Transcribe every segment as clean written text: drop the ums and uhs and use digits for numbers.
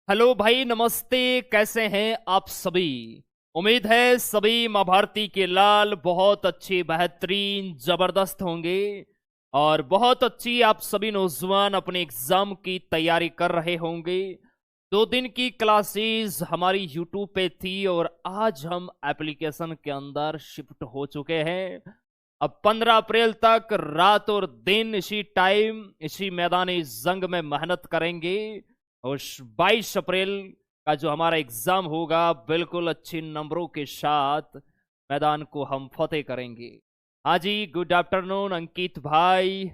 Hello भाई, नमस्ते। कैसे हैं आप सभी? उम्मीद है सभी माँ भारती के लाल बहुत अच्छी, बेहतरीन, जबरदस्त होंगे। और बहुत अच्छी आप सभी नौजवान अपने एग्जाम की तैयारी कर रहे होंगे। 2 दिन की क्लासेस हमारी यूट्यूब पे थी और आज हम एप्लीकेशन के अंदर शिफ्ट हो चुके हैं। अब 15 अप्रैल तक रात और दिन इसी टाइम इसी मैदानी जंग में मेहनत करेंगे। और 22 अप्रैल का जो हमारा एग्जाम होगा, बिल्कुल अच्छे नंबरों के साथ मैदान को हम फतेह करेंगे। हाँ जी, गुड आफ्टरनून अंकित भाई,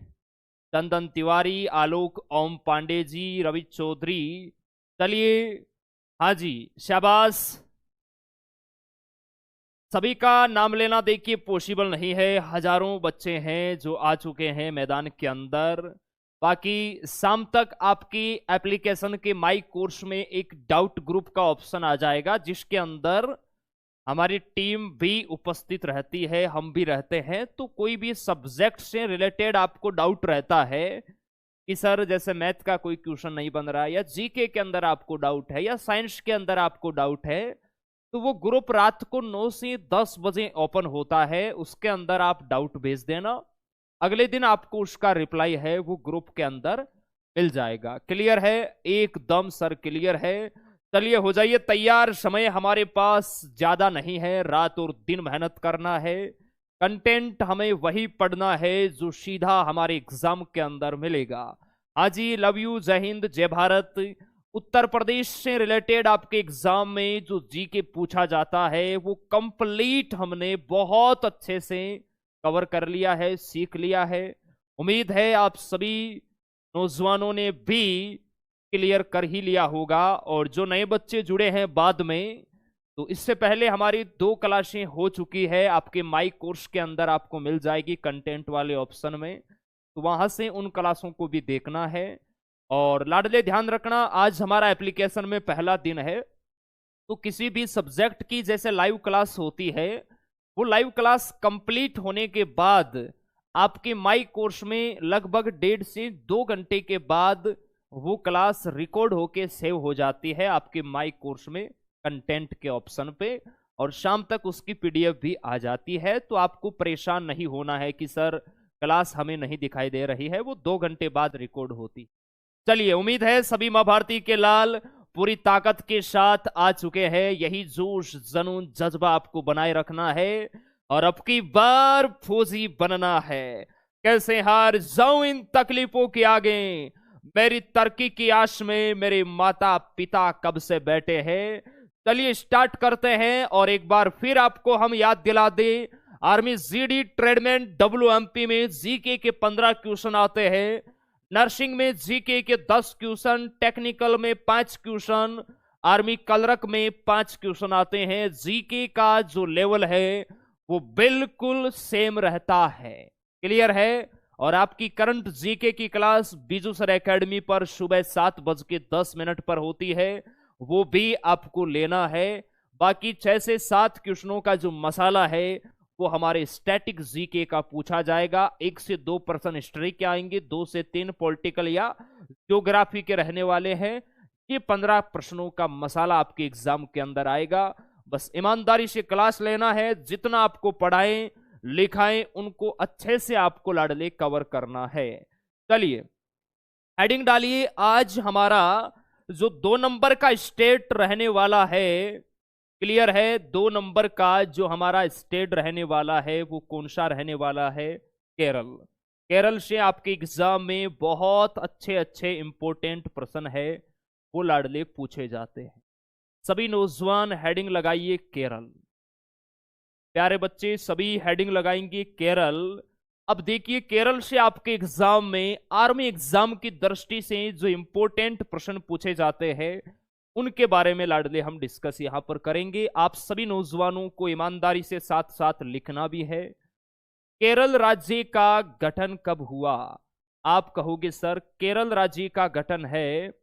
चंदन तिवारी, आलोक ओम पांडे जी, रवि चौधरी। चलिए, हाँ जी, शाबाश। सभी का नाम लेना देखिए पॉसिबल नहीं है, हजारों बच्चे हैं जो आ चुके हैं मैदान के अंदर। बाकी शाम तक आपकी एप्लीकेशन के माई कोर्स में एक डाउट ग्रुप का ऑप्शन आ जाएगा, जिसके अंदर हमारी टीम भी उपस्थित रहती है, हम भी रहते हैं। तो कोई भी सब्जेक्ट से रिलेटेड आपको डाउट रहता है कि सर जैसे मैथ का कोई क्वेश्चन नहीं बन रहा है, या जीके के अंदर आपको डाउट है, या साइंस के अंदर आपको डाउट है, तो वो ग्रुप रात को 9 से 10 बजे ओपन होता है। उसके अंदर आप डाउट भेज देना, अगले दिन आपको उसका रिप्लाई है वो ग्रुप के अंदर मिल जाएगा। क्लियर है? एकदम सर क्लियर है। चलिए, हो जाइए तैयार। समय हमारे पास ज्यादा नहीं है, रात और दिन मेहनत करना है। कंटेंट हमें वही पढ़ना है जो सीधा हमारे एग्जाम के अंदर मिलेगा। हाँ जी, लव यू, जय हिंद, जय भारत। उत्तर प्रदेश से रिलेटेड आपके एग्जाम में जो जीके पूछा जाता है वो कंप्लीट हमने बहुत अच्छे से कवर कर लिया है, सीख लिया है। उम्मीद है आप सभी नौजवानों ने भी क्लियर कर ही लिया होगा। और जो नए बच्चे जुड़े हैं बाद में, तो इससे पहले हमारी 2 क्लासें हो चुकी है, आपके माई कोर्स के अंदर आपको मिल जाएगी कंटेंट वाले ऑप्शन में। तो वहां से उन क्लासों को भी देखना है। और लाडले ध्यान रखना, आज हमारा एप्लीकेशन में पहला दिन है। तो किसी भी सब्जेक्ट की जैसे लाइव क्लास होती है, वो लाइव क्लास कंप्लीट होने के बाद आपके माई कोर्स में लगभग 1.5 से 2 घंटे के बाद वो क्लास रिकॉर्ड होके सेव हो जाती है आपके माई कोर्स में कंटेंट के ऑप्शन पे। और शाम तक उसकी पीडीएफ भी आ जाती है। तो आपको परेशान नहीं होना है कि सर क्लास हमें नहीं दिखाई दे रही है, वो 2 घंटे बाद रिकॉर्ड होती। चलिए, उम्मीद है सभी मां भारती के लाल पूरी ताकत के साथ आ चुके हैं। यही जोश, जुनून, जज्बा आपको बनाए रखना है और अब की बार फौजी बनना है। कैसे हार जाऊं इन तकलीफों के आगे, मेरी तरक्की की आश में मेरे माता पिता कब से बैठे हैं। चलिए स्टार्ट करते हैं और एक बार फिर आपको हम याद दिला दें, आर्मी जीडी ट्रेडमैन डब्ल्यूएमपी में जीके के 15 क्वेश्चन आते हैं, नर्सिंग में जीके के 10 क्वेश्चन, टेक्निकल में 5 क्वेश्चन, आर्मी कलरक में 5 क्वेश्चन आते हैं। जीके का जो लेवल है वो बिल्कुल सेम रहता है। क्लियर है? और आपकी करंट जीके की क्लास बीजू सर एकेडमी पर सुबह 7:10 पर होती है, वो भी आपको लेना है। बाकी 6 से 7 क्वेश्चनों का जो मसाला है वो हमारे स्टैटिक जीके का पूछा जाएगा। 1 से 2 प्रश्न हिस्ट्री के आएंगे, 2 से 3 पॉलिटिकल या ज्योग्राफी के रहने वाले हैं। ये 15 प्रश्नों का मसाला आपके एग्जाम के अंदर आएगा। बस ईमानदारी से क्लास लेना है, जितना आपको पढ़ाएं लिखाएं उनको अच्छे से आपको लाडले कवर करना है। चलिए हेडिंग डालिए। आज हमारा जो 2 नंबर का स्टेट रहने वाला है, क्लियर है? 2 नंबर का जो हमारा स्टेट रहने वाला है वो कौन सा रहने वाला है? केरल। केरल से आपके एग्जाम में बहुत अच्छे अच्छे इंपॉर्टेंट प्रश्न है, वो लाडले पूछे जाते हैं। सभी नौजवान हेडिंग लगाइए केरल। प्यारे बच्चे सभी हेडिंग लगाएंगे केरल। अब देखिए, केरल से आपके एग्जाम में आर्मी एग्जाम की दृष्टि से जो इंपॉर्टेंट प्रश्न पूछे जाते हैं उनके बारे में लाडले हम डिस्कस यहां पर करेंगे। आप सभी नौजवानों को ईमानदारी से साथ साथ लिखना भी है। केरल राज्य का गठन कब हुआ? आप कहोगे सर केरल राज्य का गठन है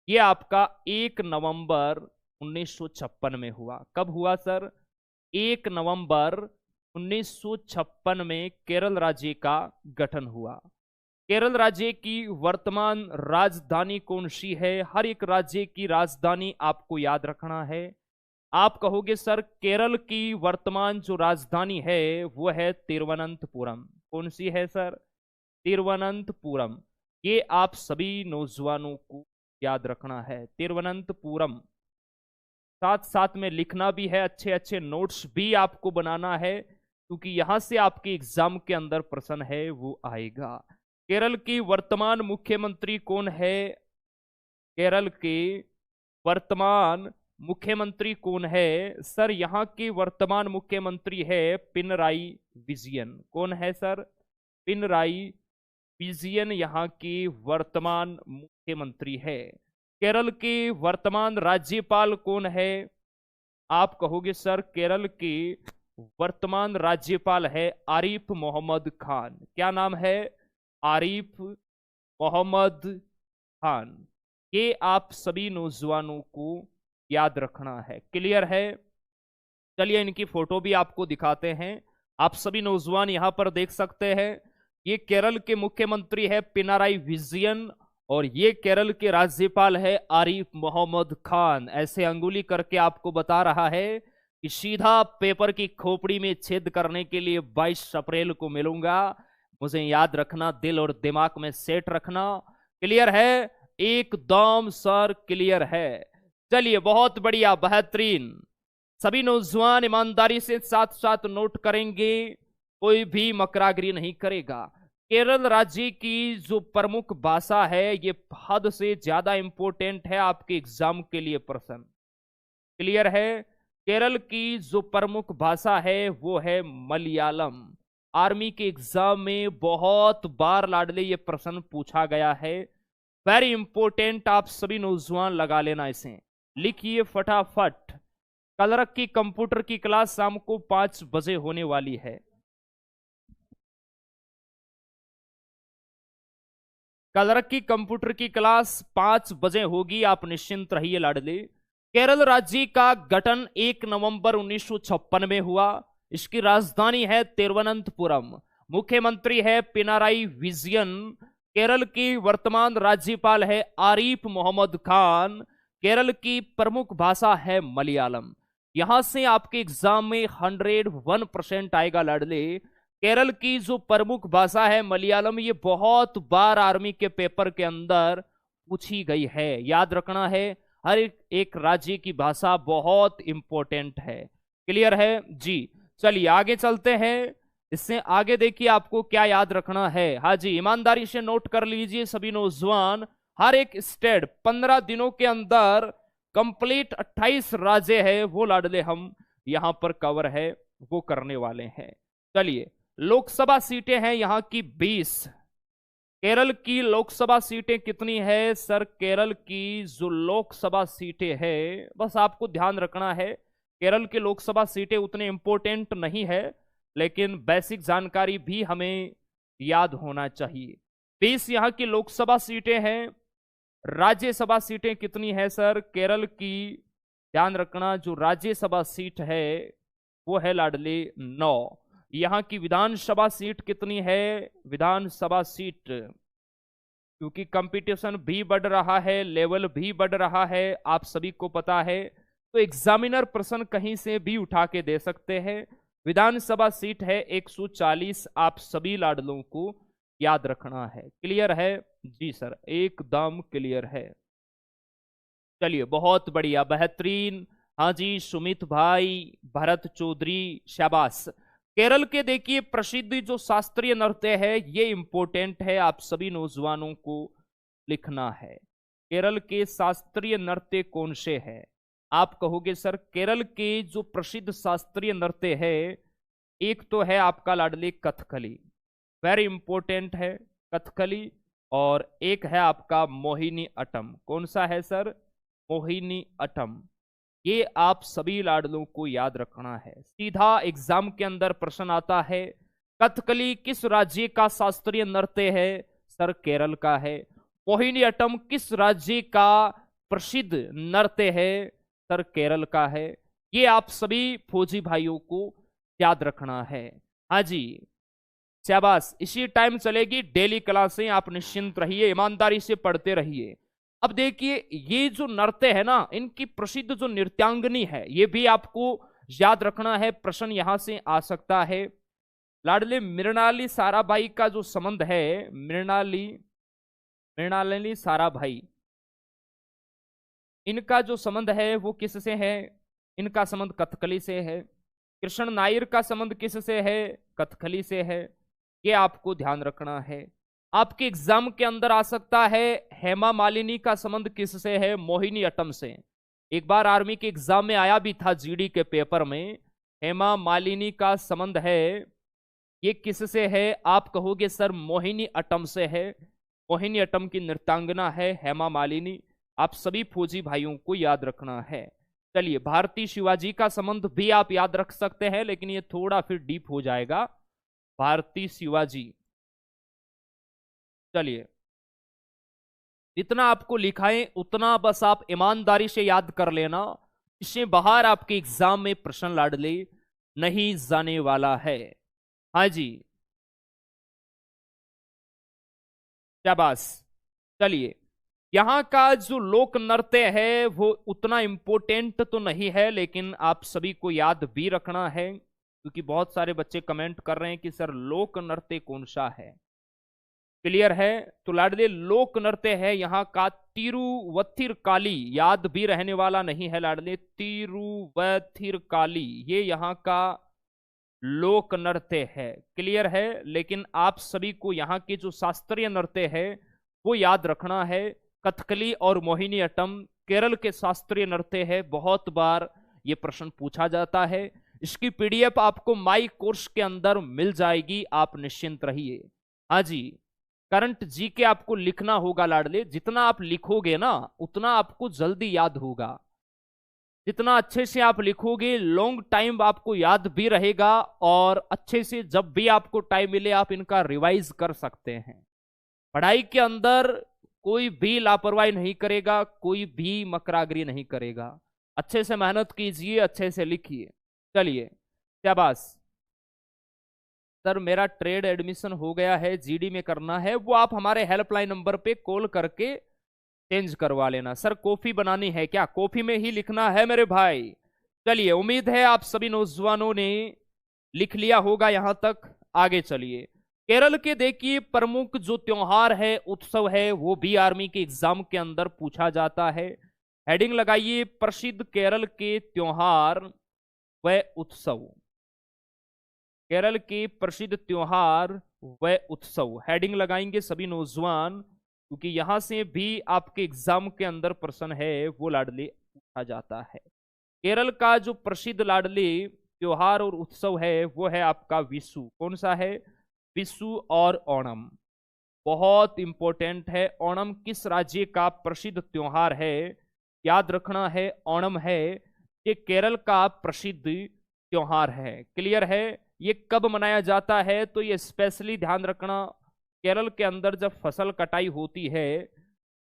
ये आपका 1 नवंबर 1956 में हुआ। कब हुआ सर? 1 नवंबर 1956 में केरल राज्य का गठन हुआ। केरल राज्य की वर्तमान राजधानी कौन सी है? हर एक राज्य की राजधानी आपको याद रखना है। आप कहोगे सर केरल की वर्तमान जो राजधानी है वो है तिरुवनंतपुरम। कौन सी है सर? तिरुवनंतपुरम। ये आप सभी नौजवानों को याद रखना है, तिरुवनंतपुरम। साथ साथ में लिखना भी है, अच्छे अच्छे नोट्स भी आपको बनाना है, क्योंकि यहां से आपके एग्जाम के अंदर प्रश्न है वो आएगा। केरल की वर्तमान मुख्यमंत्री कौन है? केरल के वर्तमान मुख्यमंत्री कौन है? सर यहाँ के वर्तमान मुख्यमंत्री है पिनराई विजयन। कौन है सर? पिनराई विजयन यहाँ की वर्तमान मुख्यमंत्री है। केरल के वर्तमान राज्यपाल कौन है? आप कहोगे सर केरल के वर्तमान राज्यपाल है आरिफ मोहम्मद खान। क्या नाम है? आरिफ मोहम्मद खान। ये आप सभी नौजवानों को याद रखना है। क्लियर है? चलिए इनकी फोटो भी आपको दिखाते हैं, आप सभी नौजवान यहां पर देख सकते हैं। ये केरल के मुख्यमंत्री है पिनाराई विजयन और ये केरल के राज्यपाल है आरिफ मोहम्मद खान। ऐसे अंगुली करके आपको बता रहा है कि सीधा पेपर की खोपड़ी में छेद करने के लिए 22 अप्रैल को मिलूंगा। मुझे याद रखना, दिल और दिमाग में सेट रखना। क्लियर है? एकदम सर क्लियर है। चलिए बहुत बढ़िया, बेहतरीन। सभी नौजवान ईमानदारी से साथ साथ नोट करेंगे, कोई भी मकरागिरी नहीं करेगा। केरल राज्य की जो प्रमुख भाषा है ये हद से ज्यादा इंपॉर्टेंट है आपके एग्जाम के लिए प्रश्न। क्लियर है? केरल की जो प्रमुख भाषा है वो है मलयालम। आर्मी के एग्जाम में बहुत बार लाडले ये प्रश्न पूछा गया है, वेरी इंपॉर्टेंट। आप सभी नौजवान लगा लेना इसे, लिखिए फटाफट। कलरक की कंप्यूटर की क्लास शाम को 5 बजे होने वाली है। कलरक की कंप्यूटर की क्लास 5 बजे होगी, आप निश्चिंत रहिए लाडले। केरल राज्य का गठन 1 नवंबर 1956 में हुआ। इसकी राजधानी है तिरुवनंतपुरम। मुख्यमंत्री है पिनाराई विजयन। केरल की वर्तमान राज्यपाल है आरिफ मोहम्मद खान। केरल की प्रमुख भाषा है मलयालम। यहां से आपके एग्जाम में 101% आएगा लाडले। केरल की जो प्रमुख भाषा है मलयालम, ये बहुत बार आर्मी के पेपर के अंदर पूछी गई है, याद रखना है। हर एक राज्य की भाषा बहुत इंपॉर्टेंट है। क्लियर है जी? चलिए आगे चलते हैं। इससे आगे देखिए आपको क्या याद रखना है। हाँ जी, ईमानदारी से नोट कर लीजिए सभी नौजवान। हर एक स्टेट 15 दिनों के अंदर कंप्लीट 28 राज्य है वो लाडले हम यहां पर कवर है वो करने वाले हैं। चलिए, लोकसभा सीटें हैं यहां की 20। केरल की लोकसभा सीटें कितनी है सर? केरल की जो लोकसभा सीटें है, बस आपको ध्यान रखना है, केरल की लोकसभा सीटें उतने इंपॉर्टेंट नहीं है, लेकिन बेसिक जानकारी भी हमें याद होना चाहिए। 20 यहां की लोकसभा सीटें हैं। राज्यसभा सीटें कितनी है सर? केरल की ध्यान रखना, जो राज्यसभा सीट है वो है लाडले 9। यहां की विधानसभा सीट कितनी है? विधानसभा सीट, क्योंकि कंपटीशन भी बढ़ रहा है, लेवल भी बढ़ रहा है, आप सभी को पता है, तो एग्जामिनर प्रश्न कहीं से भी उठा के दे सकते हैं। विधानसभा सीट है 140, आप सभी लाडलों को याद रखना है। क्लियर है? जी सर, एकदम क्लियर है। चलिए बहुत बढ़िया, बेहतरीन। हाँ जी, सुमित भाई, भरत चौधरी, शाबाश। केरल के देखिए प्रसिद्ध जो शास्त्रीय नृत्य है ये इंपॉर्टेंट है, आप सभी नौजवानों को लिखना है। केरल के शास्त्रीय नृत्य कौन से हैं? आप कहोगे सर केरल के जो प्रसिद्ध शास्त्रीय नृत्य है, एक तो है आपका लाडली कथकली, वेरी इंपॉर्टेंट है कथकली, और एक है आपका मोहिनी अट्टम। कौन सा है सर? मोहिनी अट्टम। ये आप सभी लाडलों को याद रखना है, सीधा एग्जाम के अंदर प्रश्न आता है। कथकली किस राज्य का शास्त्रीय नृत्य है? सर केरल का है। मोहिनी अट्टम किस राज्य का प्रसिद्ध नृत्य है? सर केरल का है। ये आप सभी फौजी भाइयों को याद रखना है। हाँ जी, शाबाश, इसी टाइम चलेगी डेली क्लासें, आप निश्चिंत रहिए, ईमानदारी से पढ़ते रहिए। अब देखिए ये जो नृत्य है ना, इनकी प्रसिद्ध जो नृत्यांगनी है, ये भी आपको याद रखना है, प्रश्न यहां से आ सकता है। लाडली मृणाली साराभाई का जो संबंध है, मृणाली मृणालिनी साराभाई, इनका जो संबंध है वो किससे है? इनका संबंध कथकली से है। कृष्ण नायर का संबंध किससे है? कथकली से है। ये आपको ध्यान रखना है। आपके एग्जाम के अंदर आ सकता है हेमा मालिनी का संबंध किससे है? मोहिनी अट्टम से। एक बार आर्मी के एग्जाम में आया भी था, जीडी के पेपर में, हेमा मालिनी का संबंध है, ये किससे है? आप कहोगे सर मोहिनी अट्टम से है। मोहिनी अट्टम की नृत्यांगना है हेमा मालिनी। आप सभी फौजी भाइयों को याद रखना है। चलिए, भारतीय शिवाजी का संबंध भी आप याद रख सकते हैं, लेकिन ये थोड़ा फिर डीप हो जाएगा। भारतीय शिवाजी, चलिए जितना आपको लिखाएं उतना बस आप ईमानदारी से याद कर लेना, इससे बाहर आपके एग्जाम में प्रश्न लाडले नहीं जाने वाला है। हाँ जी, शाबाश। चलिए, यहाँ का जो लोक नृत्य है वो उतना इंपोर्टेंट तो नहीं है, लेकिन आप सभी को याद भी रखना है, क्योंकि बहुत सारे बच्चे कमेंट कर रहे हैं कि सर लोक नृत्य कौन सा है। क्लियर है? तो लाडले लोक नृत्य है यहाँ का तिरुवथिरकाली, याद भी रहने वाला नहीं है लाडले, तिरुवथिरकाली ये यहाँ का लोक नृत्य है। क्लियर है? लेकिन आप सभी को यहाँ के जो शास्त्रीय नृत्य है वो याद रखना है। कथकली और मोहिनी अट्टम केरल के शास्त्रीय नृत्य है, बहुत बार ये प्रश्न पूछा जाता है। इसकी पीडीएफ आपको माई कोर्स के अंदर मिल जाएगी, आप निश्चिंत रहिए। हाँ जी, करंट जी के आपको लिखना होगा लाडले, जितना आप लिखोगे ना उतना आपको जल्दी याद होगा। जितना अच्छे से आप लिखोगे लॉन्ग टाइम आपको याद भी रहेगा, और अच्छे से जब भी आपको टाइम मिले आप इनका रिवाइज कर सकते हैं। पढ़ाई के अंदर कोई भी लापरवाही नहीं करेगा, कोई भी मकरागिरी नहीं करेगा। अच्छे से मेहनत कीजिए, अच्छे से लिखिए। चलिए, शाबाश। सर मेरा ट्रेड एडमिशन हो गया है, जीडी में करना है, वो आप हमारे हेल्पलाइन नंबर पे कॉल करके चेंज करवा लेना। सर कॉफी बनानी है क्या? कॉफी में ही लिखना है मेरे भाई। चलिए, उम्मीद है आप सभी नौजवानों ने लिख लिया होगा यहां तक। आगे चलिए, केरल के देखिए प्रमुख जो त्योहार है, उत्सव है, वो भी आर्मी के एग्जाम के अंदर पूछा जाता है। हेडिंग लगाइए, प्रसिद्ध केरल के त्योहार व उत्सव। केरल के प्रसिद्ध त्योहार व उत्सव, हेडिंग लगाएंगे सभी नौजवान, क्योंकि यहां से भी आपके एग्जाम के अंदर प्रश्न है वो लाडले पूछा जाता है। केरल का जो प्रसिद्ध लाडले त्योहार और उत्सव है वो है आपका विशु। कौन सा है? विशु और ओणम, बहुत इंपॉर्टेंट है। ओणम किस राज्य का प्रसिद्ध त्योहार है? याद रखना है, ओणम है ये केरल का प्रसिद्ध त्योहार है। क्लियर है? ये कब मनाया जाता है? तो ये स्पेशली ध्यान रखना, केरल के अंदर जब फसल कटाई होती है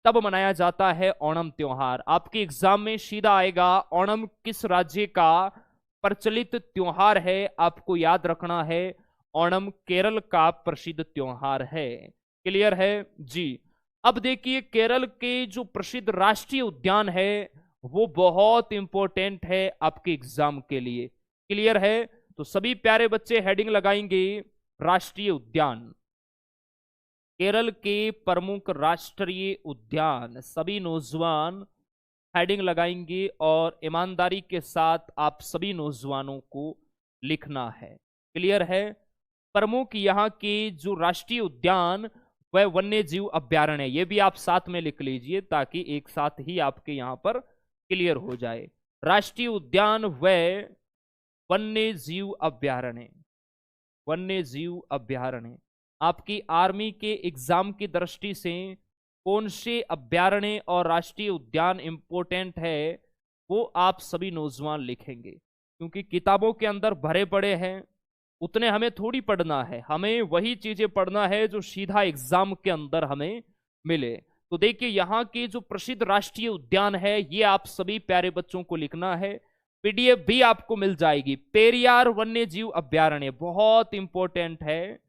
तब मनाया जाता है ओणम त्योहार। आपके एग्जाम में सीधा आएगा ओणम किस राज्य का प्रचलित त्योहार है, आपको याद रखना है ओणम केरल का प्रसिद्ध त्योहार है। क्लियर है जी? अब देखिए, केरल के जो प्रसिद्ध राष्ट्रीय उद्यान है वो बहुत इंपॉर्टेंट है आपके एग्जाम के लिए। क्लियर है? तो सभी प्यारे बच्चे हेडिंग लगाएंगे राष्ट्रीय उद्यान, केरल के प्रमुख राष्ट्रीय उद्यान। सभी नौजवान हेडिंग लगाएंगे और ईमानदारी के साथ आप सभी नौजवानों को लिखना है। क्लियर है? प्रमुख यहाँ के जो राष्ट्रीय उद्यान वह वन्य जीव अभ्यारण्य, ये भी आप साथ में लिख लीजिए ताकि एक साथ ही आपके यहाँ पर क्लियर हो जाए। राष्ट्रीय उद्यान व वन्य जीव अभ्यारण्य, वन्य जीव अभ्यारण्य। आपकी आर्मी के एग्जाम की दृष्टि से कौन से अभ्यारण्य और राष्ट्रीय उद्यान इंपॉर्टेंट है वो आप सभी नौजवान लिखेंगे, क्योंकि किताबों के अंदर भरे पड़े हैं, उतने हमें थोड़ी पढ़ना है, हमें वही चीजें पढ़ना है जो सीधा एग्जाम के अंदर हमें मिले। तो देखिए, यहाँ के जो प्रसिद्ध राष्ट्रीय उद्यान है ये आप सभी प्यारे बच्चों को लिखना है। पीडीएफ भी आपको मिल जाएगी। पेरियार वन्य जीव अभ्यारण्य बहुत इंपॉर्टेंट है,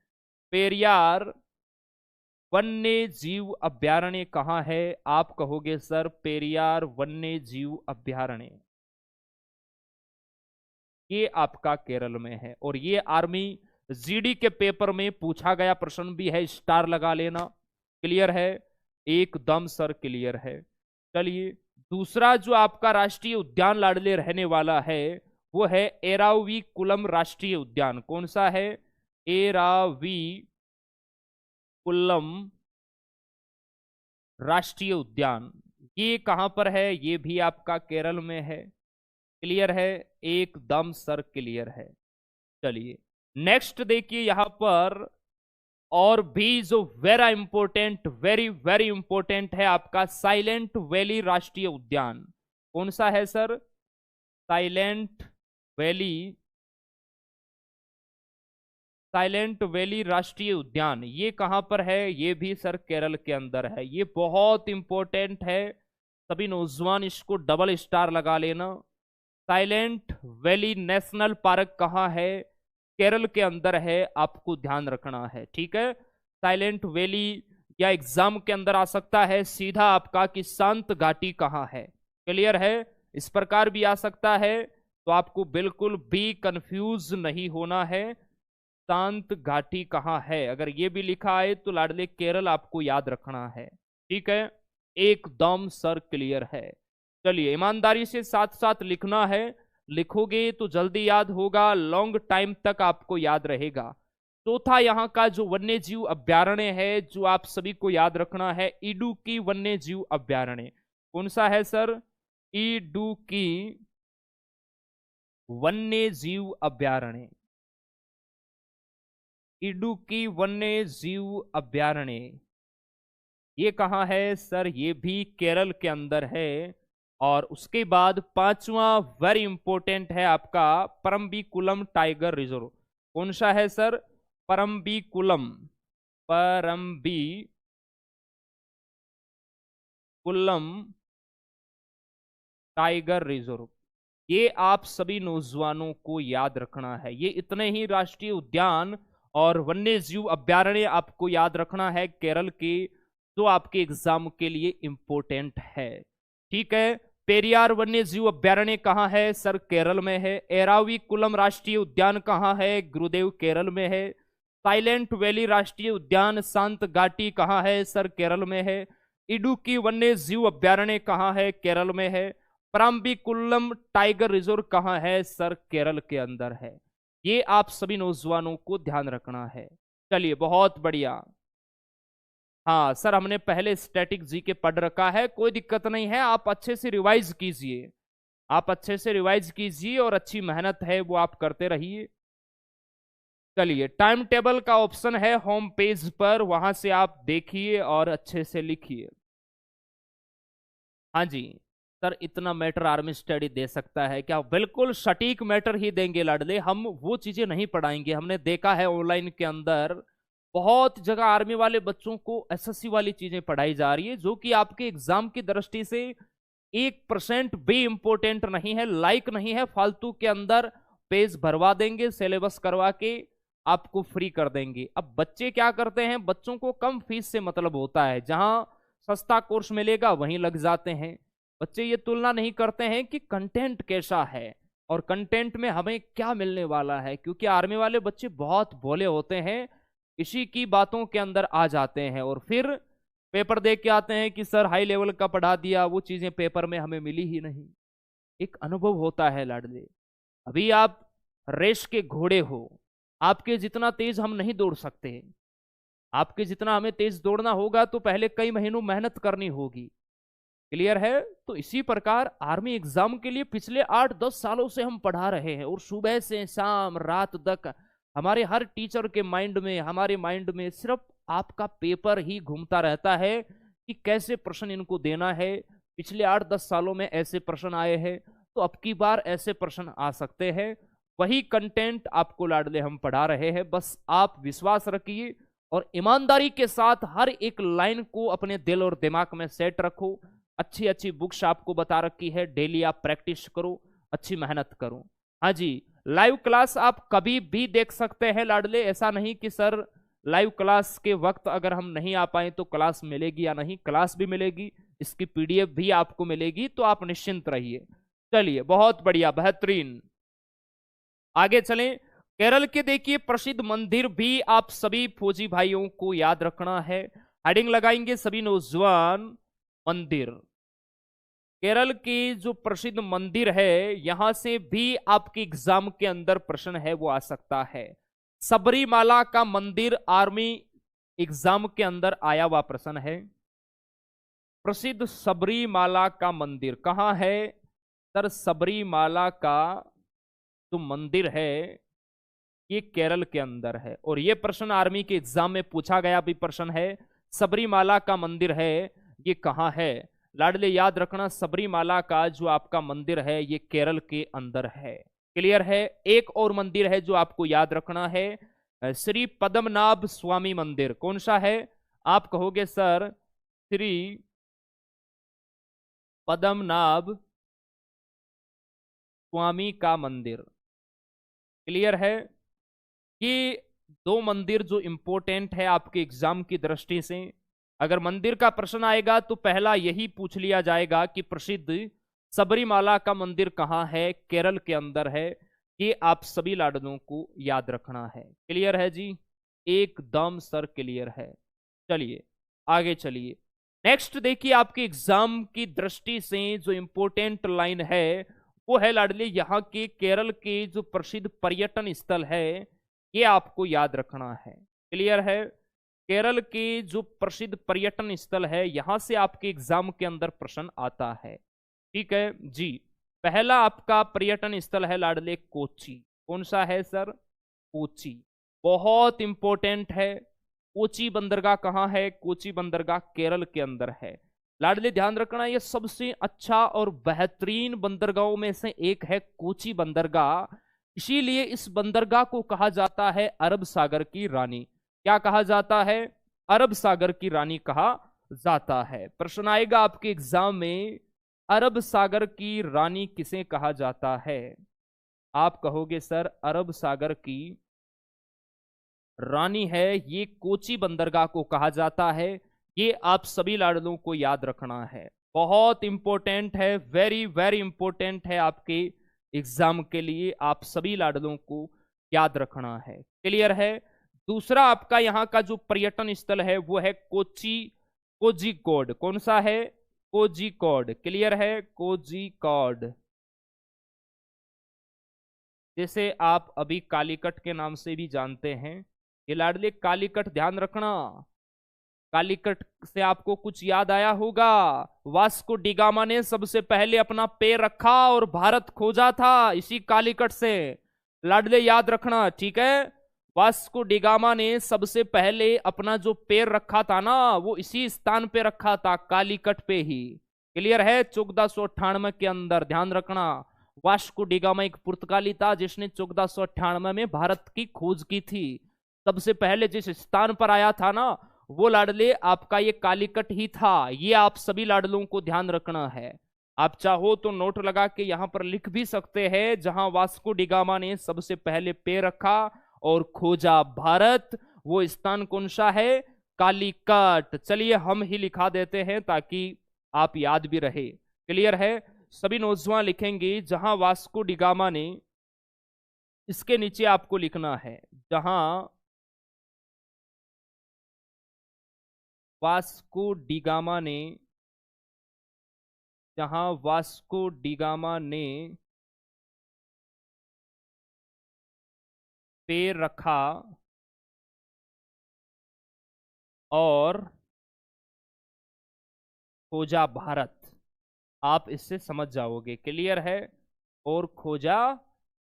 पेरियार वन्य जीव अभयारण्य कहाँ है? आप कहोगे सर पेरियार वन्य जीव अभयारण्य, ये आपका केरल में है। और ये आर्मी जीडी के पेपर में पूछा गया प्रश्न भी है, स्टार लगा लेना। क्लियर है? एकदम सर क्लियर है। चलिए दूसरा जो आपका राष्ट्रीय उद्यान लाडले रहने वाला है वो है एराविकुलम राष्ट्रीय उद्यान। कौन सा है? एराविकुलम राष्ट्रीय उद्यान। ये कहां पर है? ये भी आपका केरल में है। क्लियर है? एकदम सर क्लियर है। चलिए नेक्स्ट देखिए यहां पर और भी जो वेरी वेरी इंपॉर्टेंट है आपका साइलेंट वैली राष्ट्रीय उद्यान। कौन सा है सर? साइलेंट वैली राष्ट्रीय उद्यान। ये कहां पर है? ये भी सर केरल के अंदर है। ये बहुत इंपॉर्टेंट है, सभी नौजवान इसको डबल स्टार लगा लेना। साइलेंट वैली नेशनल पार्क कहाँ है? केरल के अंदर है, आपको ध्यान रखना है। ठीक है, साइलेंट वैली या एग्जाम के अंदर आ सकता है सीधा आपका कि शांत घाटी कहाँ है। क्लियर है? इस प्रकार भी आ सकता है, तो आपको बिल्कुल भी कंफ्यूज नहीं होना है। शांत घाटी कहाँ है, अगर ये भी लिखा है तो लाडले केरल आपको याद रखना है। ठीक है, एकदम सर क्लियर है। चलिए ईमानदारी से साथ साथ लिखना है, लिखोगे तो जल्दी याद होगा, लॉन्ग टाइम तक आपको याद रहेगा। चौथा यहाँ का जो वन्य जीव अभ्यारण्य है जो आप सभी को याद रखना है, इडुक्की वन्य जीव अभ्यारण्य। कौन सा है सर? इडुक्की वन्य जीव अभ्यारण्य। इडुक्की वन्य जीव अभ्यारण्य ये कहाँ है सर? ये भी केरल के अंदर है। और उसके बाद पांचवा वेरी इंपॉर्टेंट है आपका परम्बिकुलम टाइगर रिजर्व। कौन सा है सर? Parambikulam tiger reserve. ये आप सभी नौजवानों को याद रखना है। ये इतने ही राष्ट्रीय उद्यान और वन्य जीव अभ्यारण्य आपको याद रखना है केरल के, जो आपके एग्जाम के लिए इंपॉर्टेंट है। ठीक है, पेरियार वन्य जीव अभ्यारण्य कहाँ है सर? केरल में है। एराविकुलम राष्ट्रीय उद्यान कहाँ है? गुरुदेव केरल में है। साइलेंट वैली राष्ट्रीय उद्यान शांत घाटी कहाँ है सर? केरल में है। इडुक्की वन्य जीव अभ्यारण्य कहाँ है? केरल में है। परम्बिकुलम टाइगर रिजर्व कहाँ है सर? केरल के अंदर है। ये आप सभी नौजवानों को ध्यान रखना है। चलिए बहुत बढ़िया। हाँ सर, हमने पहले स्टैटिक जीके पढ़ रखा है, कोई दिक्कत नहीं है। आप अच्छे से रिवाइज कीजिए, और अच्छी मेहनत है वो आप करते रहिए। चलिए टाइम टेबल का ऑप्शन है होम पेज पर, वहां से आप देखिए और अच्छे से लिखिए। हाँ जी सर, इतना मैटर आर्मी स्टडी दे सकता है क्या? बिल्कुल सटीक मैटर ही देंगे लाडले, हम वो चीजें नहीं पढ़ाएंगे। हमने देखा है ऑनलाइन के अंदर बहुत जगह आर्मी वाले बच्चों को एसएससी वाली चीजें पढ़ाई जा रही है, जो कि आपके एग्जाम की दृष्टि से 1% भी इंपॉर्टेंट नहीं है, लाइक नहीं है। फालतू के अंदर पेज भरवा देंगे, सिलेबस करवा के आपको फ्री कर देंगे। अब बच्चे क्या करते हैं, बच्चों को कम फीस से मतलब होता है, जहां सस्ता कोर्स मिलेगा वहीं लग जाते हैं। बच्चे ये तुलना नहीं करते हैं कि कंटेंट कैसा है और कंटेंट में हमें क्या मिलने वाला है, क्योंकि आर्मी वाले बच्चे बहुत भोले होते हैं, इसी की बातों के अंदर आ जाते हैं और फिर पेपर देख के आते हैं कि सर हाई लेवल का पढ़ा दिया, वो चीजें पेपर में हमें मिली ही नहीं। एक अनुभव होता है लाडले। अभी आप रेस के घोड़े हो, आपके जितना तेज हम नहीं दौड़ सकते, आपके जितना हमें तेज दौड़ना होगा तो पहले कई महीनों मेहनत करनी होगी। क्लियर है? तो इसी प्रकार आर्मी एग्जाम के लिए पिछले 8-10 सालों से हम पढ़ा रहे हैं और सुबह से शाम रात तक हमारे हर टीचर के माइंड में, हमारे माइंड में सिर्फ आपका पेपर ही घूमता रहता है कि कैसे प्रश्न इनको देना है। पिछले 8-10 सालों में ऐसे प्रश्न आए हैं, तो अब की बार ऐसे प्रश्न आ सकते हैं। वही कंटेंट आपको लाडले हम पढ़ा रहे हैं, बस आप विश्वास रखिए और ईमानदारी के साथ हर एक लाइन को अपने दिल और दिमाग में सेट रखो। अच्छी अच्छी बुक्स आपको बता रखी है, डेली आप प्रैक्टिस करो, अच्छी मेहनत करो। हाँ जी, लाइव क्लास आप कभी भी देख सकते हैं लाडले, ऐसा नहीं कि सर लाइव क्लास के वक्त अगर हम नहीं आ पाए तो क्लास मिलेगी या नहीं? क्लास भी मिलेगी, इसकी पीडीएफ भी आपको मिलेगी, तो आप निश्चिंत रहिए। चलिए, बहुत बढ़िया, बेहतरीन। आगे चलें। केरल के देखिए प्रसिद्ध मंदिर भी आप सभी फौजी भाइयों को याद रखना है। हेडिंग लगाएंगे सभी नौजवान, मंदिर। केरल के जो प्रसिद्ध मंदिर है, यहां से भी आपके एग्जाम के अंदर प्रश्न है वो आ सकता है। सबरीमाला का मंदिर आर्मी एग्जाम के अंदर आया हुआ प्रश्न है। प्रसिद्ध सबरीमाला का मंदिर कहां है? सर, सबरीमाला का जो मंदिर है ये केरल के अंदर है, और ये प्रश्न आर्मी के एग्जाम में पूछा गया भी प्रश्न है। सबरीमाला का मंदिर है ये कहां है? लाडले याद रखना, सबरीमाला का जो आपका मंदिर है ये केरल के अंदर है। क्लियर है? एक और मंदिर है जो आपको याद रखना है, श्री पद्मनाभ स्वामी मंदिर। कौन सा है? आप कहोगे सर श्री पद्मनाभ स्वामी का मंदिर। क्लियर है? ये दो मंदिर जो इंपॉर्टेंट है आपके एग्जाम की दृष्टि से। अगर मंदिर का प्रश्न आएगा तो पहला यही पूछ लिया जाएगा कि प्रसिद्ध सबरीमाला का मंदिर कहां है? केरल के अंदर है। ये आप सभी लाडलों को याद रखना है। क्लियर है जी? एकदम सर क्लियर है। चलिए आगे चलिए। नेक्स्ट देखिए, आपके एग्जाम की दृष्टि से जो इंपॉर्टेंट लाइन है वो है लाडले, यहाँ के केरल के जो प्रसिद्ध पर्यटन स्थल है ये आपको याद रखना है। क्लियर है? केरल के जो प्रसिद्ध पर्यटन स्थल है यहां से आपके एग्जाम के अंदर प्रश्न आता है। ठीक है जी। पहला आपका पर्यटन स्थल है लाडले कोची। कौन सा है सर? कोची। बहुत इंपॉर्टेंट है। कोची बंदरगाह कहां है? कोची बंदरगाह केरल के अंदर है। लाडले ध्यान रखना, यह सबसे अच्छा और बेहतरीन बंदरगाहों में से एक है कोची बंदरगाह। इसीलिए इस बंदरगाह को कहा जाता है अरब सागर की रानी। क्या कहा जाता है? अरब सागर की रानी कहा जाता है। प्रश्न आएगा आपके एग्जाम में, अरब सागर की रानी किसे कहा जाता है? आप कहोगे सर अरब सागर की रानी है ये कोची बंदरगाह को कहा जाता है। ये आप सभी लाडलों को याद रखना है, बहुत इंपॉर्टेंट है, वेरी वेरी इंपॉर्टेंट है आपके एग्जाम के लिए। आप सभी लाडलों को याद रखना है। क्लियर है? दूसरा आपका यहाँ का जो पर्यटन स्थल है वो है कोची कोझिकोड। कौन सा है? कोझिकोड। क्लियर है? कोझिकोड। जैसे आप अभी कालीकट के नाम से भी जानते हैं, ये लाडले कालीकट ध्यान रखना। कालीकट से आपको कुछ याद आया होगा। वास्को डिगामा ने सबसे पहले अपना पैर रखा और भारत खोजा था इसी कालीकट से। लाडले याद रखना, ठीक है? वास्को डिगामा ने सबसे पहले अपना जो पैर रखा था ना वो इसी स्थान पे रखा था, कालीकट पे ही। क्लियर है? 1498 के अंदर। ध्यान रखना, वास्को डिगामा एक पुर्तगाली था जिसने 1498 में भारत की खोज की थी। सबसे पहले जिस स्थान पर आया था ना वो लाडले आपका ये कालीकट ही था। ये आप सभी लाडलों को ध्यान रखना है। आप चाहो तो नोट लगा के यहां पर लिख भी सकते हैं, जहां वास्को डिगामा ने सबसे पहले पैर रखा और खोजा भारत, वो स्थान कौन सा है? कालीकट। चलिए हम ही लिखा देते हैं ताकि आप याद भी रहे। क्लियर है? सभी नौजवान लिखेंगे जहां वास्को डिगामा ने, इसके नीचे आपको लिखना है जहां वास्को डिगामा ने, जहां वास्को डिगामा ने पैर रखा और खोजा भारत। आप इससे समझ जाओगे। क्लियर है? और खोजा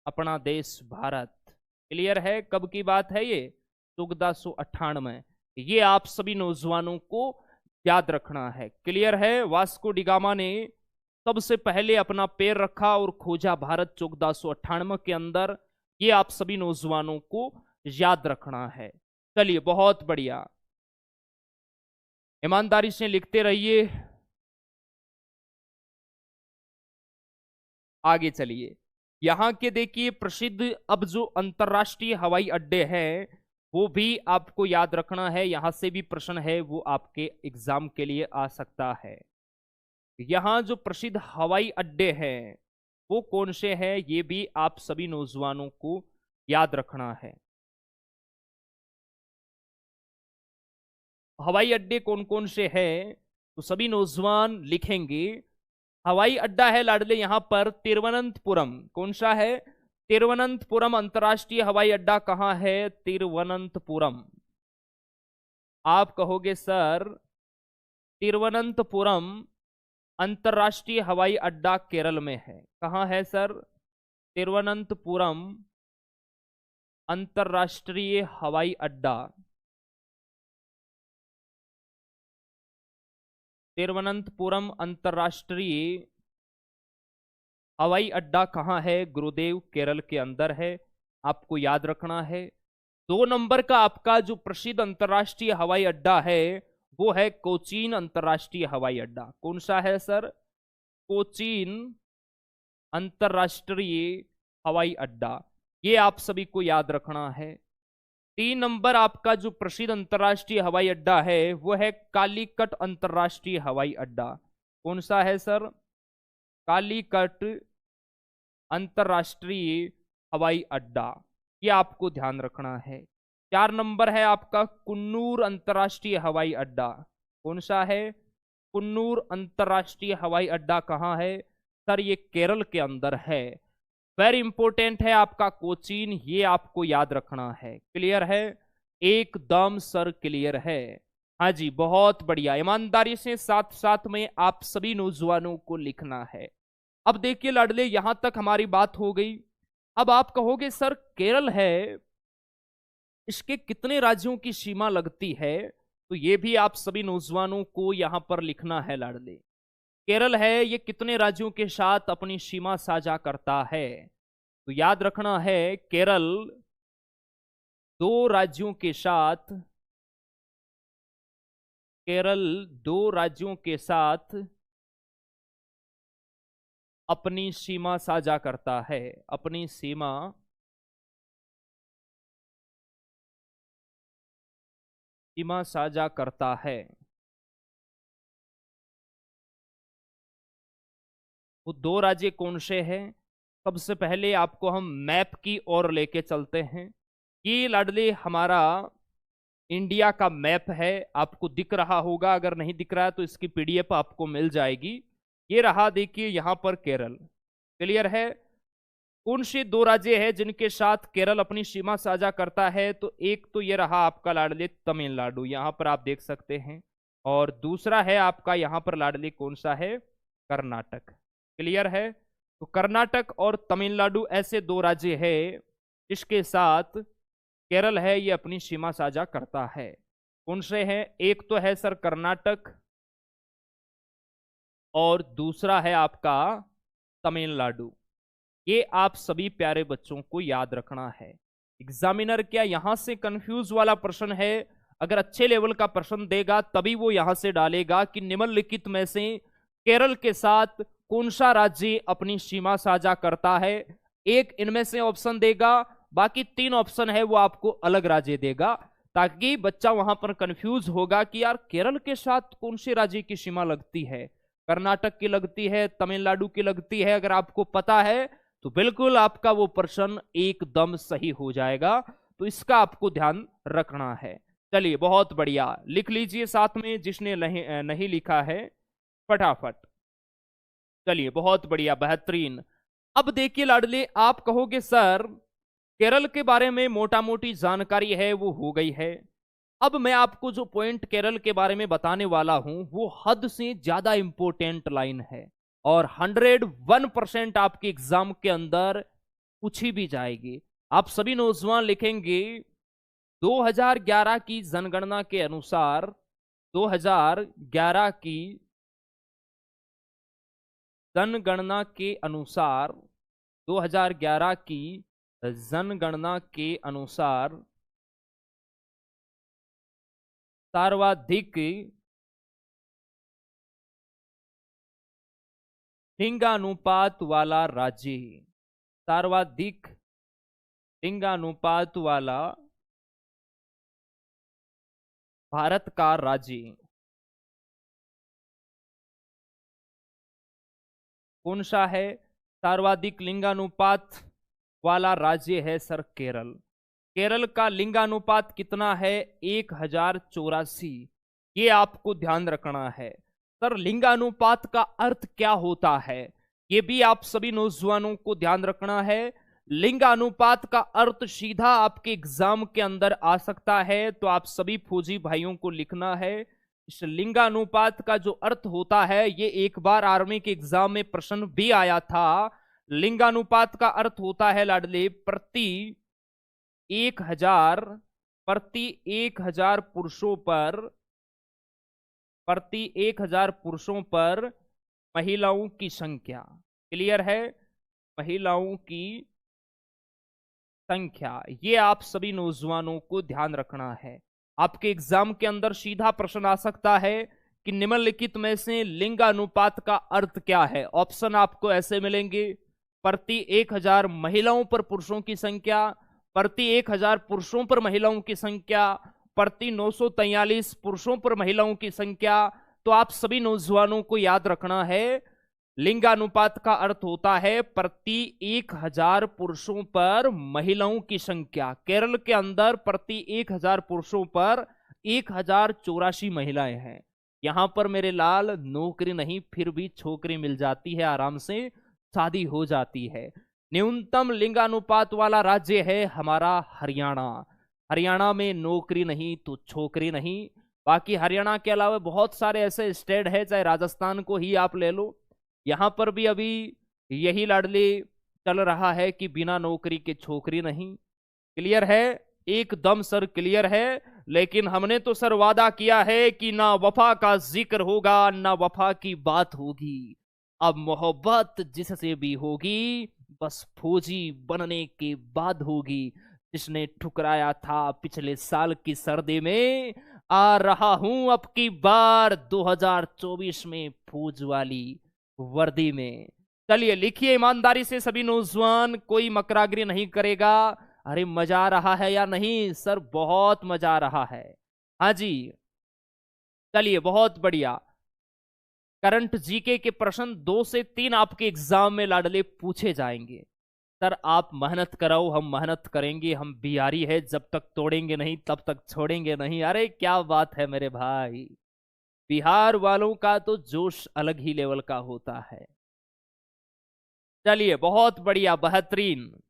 अपना देश भारत। क्लियर है? कब की बात है ये? 1498। ये आप सभी नौजवानों को याद रखना है। क्लियर है? वास्को डिगामा ने सबसे पहले अपना पैर रखा और खोजा भारत 1498 के अंदर। ये आप सभी नौजवानों को याद रखना है। चलिए बहुत बढ़िया, ईमानदारी से लिखते रहिए। आगे चलिए। यहां के देखिए प्रसिद्ध अब जो अंतरराष्ट्रीय हवाई अड्डे हैं वो भी आपको याद रखना है। यहां से भी प्रश्न है वो आपके एग्जाम के लिए आ सकता है। यहां जो प्रसिद्ध हवाई अड्डे हैं वो कौन से हैं, ये भी आप सभी नौजवानों को याद रखना है। हवाई अड्डे कौन कौन से हैं तो सभी नौजवान लिखेंगे। हवाई अड्डा है लाडले यहां पर तिरुवनंतपुरम। कौन सा है? तिरुवनंतपुरम अंतर्राष्ट्रीय हवाई अड्डा कहां है? तिरुवनंतपुरम। आप कहोगे सर तिरुवनंतपुरम अंतर्राष्ट्रीय हवाई अड्डा केरल में है। कहां है सर? तिरुवनंतपुरम अंतर्राष्ट्रीय हवाई अड्डा। तिरुवनंतपुरम अंतर्राष्ट्रीय हवाई अड्डा कहां है? गुरुदेव, केरल के अंदर है। आपको याद रखना है। 2 नंबर का आपका जो प्रसिद्ध अंतर्राष्ट्रीय हवाई अड्डा है वो है कोचीन अंतर्राष्ट्रीय हवाई अड्डा। कौन सा है सर? कोचीन अंतर्राष्ट्रीय हवाई अड्डा। ये आप सभी को याद रखना है। 3 नंबर आपका जो प्रसिद्ध अंतर्राष्ट्रीय हवाई अड्डा है वो है कालीकट अंतर्राष्ट्रीय हवाई अड्डा। कौन सा है सर? कालीकट अंतर्राष्ट्रीय हवाई अड्डा। ये आपको ध्यान रखना है। 4 नंबर है आपका कुन्नूर अंतर्राष्ट्रीय हवाई अड्डा। कौन सा है? कुन्नूर अंतर्राष्ट्रीय हवाई अड्डा कहाँ है सर? ये केरल के अंदर है। वेरी इंपॉर्टेंट है आपका कोचीन, ये आपको याद रखना है। क्लियर है? एकदम सर क्लियर है। हाँ जी, बहुत बढ़िया। ईमानदारी से साथ साथ में आप सभी नौजवानों को लिखना है। अब देखिए लाडले, यहां तक हमारी बात हो गई। अब आप कहोगे सर केरल है, इसके कितने राज्यों की सीमा लगती है? तो ये भी आप सभी नौजवानों को यहां पर लिखना है लाडले। केरल है, ये कितने राज्यों के साथ अपनी सीमा साझा करता है? तो याद रखना है केरल 2 राज्यों के साथ, केरल 2 राज्यों के साथ अपनी सीमा साझा करता है। अपनी सीमा साझा करता है। वो 2 राज्य कौन से हैं? सबसे पहले आपको हम मैप की ओर लेके चलते हैं। ये लाडले हमारा इंडिया का मैप है। आपको दिख रहा होगा, अगर नहीं दिख रहा है तो इसकी पीडीएफ आपको मिल जाएगी। ये रहा, देखिए यहां पर केरल। क्लियर है? कौन से 2 राज्य हैं जिनके साथ केरल अपनी सीमा साझा करता है? तो एक तो ये रहा आपका लाडले तमिलनाडु, यहां पर आप देख सकते हैं। और दूसरा है आपका यहां पर लाडले कौन सा है? कर्नाटक। क्लियर है? तो कर्नाटक और तमिलनाडु ऐसे 2 राज्य हैं जिसके साथ केरल है ये अपनी सीमा साझा करता है। कौन से हैं? एक तो है सर कर्नाटक और दूसरा है आपका तमिलनाडु। ये आप सभी प्यारे बच्चों को याद रखना है। एग्जामिनर क्या यहां से कंफ्यूज वाला प्रश्न है? अगर अच्छे लेवल का प्रश्न देगा तभी वो यहां से डालेगा कि निम्नलिखित में से केरल के साथ कौन सा राज्य अपनी सीमा साझा करता है। एक इनमें से ऑप्शन देगा, बाकी 3 ऑप्शन है वो आपको अलग राज्य देगा, ताकि बच्चा वहां पर कंफ्यूज होगा कि यार केरल के साथ कौन से राज्य की सीमा लगती है, कर्नाटक की लगती है, तमिलनाडु की लगती है। अगर आपको पता है तो बिल्कुल आपका वो प्रश्न एकदम सही हो जाएगा। तो इसका आपको ध्यान रखना है। चलिए बहुत बढ़िया, लिख लीजिए साथ में जिसने नहीं लिखा है फटाफट। चलिए बहुत बढ़िया, बेहतरीन। अब देखिए लाडले, आप कहोगे सर केरल के बारे में मोटा मोटी जानकारी है वो हो गई है। अब मैं आपको जो पॉइंट केरल के बारे में बताने वाला हूं वो हद से ज्यादा इंपॉर्टेंट लाइन है और 101% आपके एग्जाम के अंदर पूछी भी जाएगी। आप सभी नौजवान लिखेंगे 2011 की जनगणना के अनुसार, 2011 की जनगणना के अनुसार, 2011 की जनगणना के अनुसार सर्वाधिक लिंगानुपात वाला राज्य, सर्वाधिक लिंगानुपात वाला भारत का राज्य कौन सा है? सर्वाधिक लिंगानुपात वाला राज्य है सर केरल। केरल का लिंगानुपात कितना है? 1084। ये आपको ध्यान रखना है। सर लिंगानुपात का अर्थ क्या होता है, ये भी आप सभी नौजवानों को ध्यान रखना है। लिंगानुपात का अर्थ सीधा आपके एग्जाम के अंदर आ सकता है, तो आप सभी फौजी भाइयों को लिखना है। इस लिंगानुपात का जो अर्थ होता है, ये एक बार आर्मी के एग्जाम में प्रश्न भी आया था। लिंगानुपात का अर्थ होता है लाडले प्रति 1000, प्रति 1000 पुरुषों पर, प्रति 1000 पुरुषों पर महिलाओं की संख्या। क्लियर है? महिलाओं की संख्या, ये आप सभी नौजवानों को ध्यान रखना है। आपके एग्जाम के अंदर सीधा प्रश्न आ सकता है कि निम्नलिखित में से लिंगानुपात का अर्थ क्या है। ऑप्शन आपको ऐसे मिलेंगे: प्रति 1000 महिलाओं पर पुरुषों की संख्या, प्रति 1000 पुरुषों पर महिलाओं की संख्या, प्रति 943 पुरुषों पर महिलाओं की संख्या। तो आप सभी नौजवानों को याद रखना है, लिंगानुपात का अर्थ होता है प्रति 1000 पुरुषों पर महिलाओं की संख्या। केरल के अंदर प्रति 1000 पुरुषों पर 1084 महिलाएं हैं। यहां पर मेरे लाल नौकरी नहीं, फिर भी छोकरी मिल जाती है, आराम से शादी हो जाती है। न्यूनतम लिंगानुपात वाला राज्य है हमारा हरियाणा। हरियाणा में नौकरी नहीं तो छोकरी नहीं। बाकी हरियाणा के अलावा बहुत सारे ऐसे स्टेट है, चाहे राजस्थान को ही आप ले लो, यहां पर भी अभी यही लाडली चल रहा है कि बिना नौकरी के छोकरी नहीं। क्लियर है? एकदम सर क्लियर है। लेकिन हमने तो सर वादा किया है कि ना वफा का जिक्र होगा ना वफा की बात होगी। अब मोहब्बत जिससे भी होगी बस फौजी बनने के बाद होगी। जिसने ठुकराया था पिछले साल की सर्दी में, आ रहा हूं अब की बार 2024 में फौज वाली वर्दी में। चलिए लिखिए ईमानदारी से सभी नौजवान, कोई मकरागिरी नहीं करेगा। अरे मजा आ रहा है या नहीं सर? बहुत मजा आ रहा है। हाँ जी, चलिए बहुत बढ़िया। करंट जीके के प्रश्न 2 से 3 आपके एग्जाम में लाडले पूछे जाएंगे। सर आप मेहनत कराओ, हम मेहनत करेंगे। हम बिहारी है, जब तक तोड़ेंगे नहीं तब तक छोड़ेंगे नहीं। अरे क्या बात है मेरे भाई, बिहार वालों का तो जोश अलग ही लेवल का होता है। चलिए बहुत बढ़िया, बेहतरीन।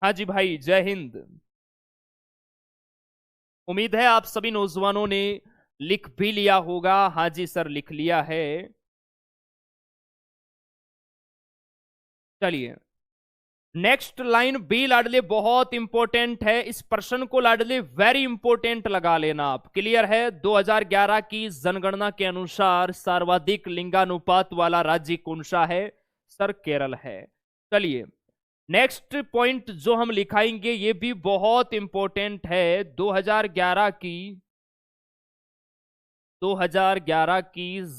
हाँ जी भाई, जय हिंद। उम्मीद है आप सभी नौजवानों ने लिख भी लिया होगा। हाँ जी सर, लिख लिया है। चलिए नेक्स्ट लाइन बी लाडले बहुत इंपॉर्टेंट है। इस प्रश्न को लाडले वेरी इंपॉर्टेंट लगा लेना आप। क्लियर है? 2011 की जनगणना के अनुसार सर्वाधिक लिंगानुपात वाला राज्य कौन सा है? सर केरल है। चलिए नेक्स्ट पॉइंट जो हम लिखाएंगे ये भी बहुत इंपॉर्टेंट है। 2011 की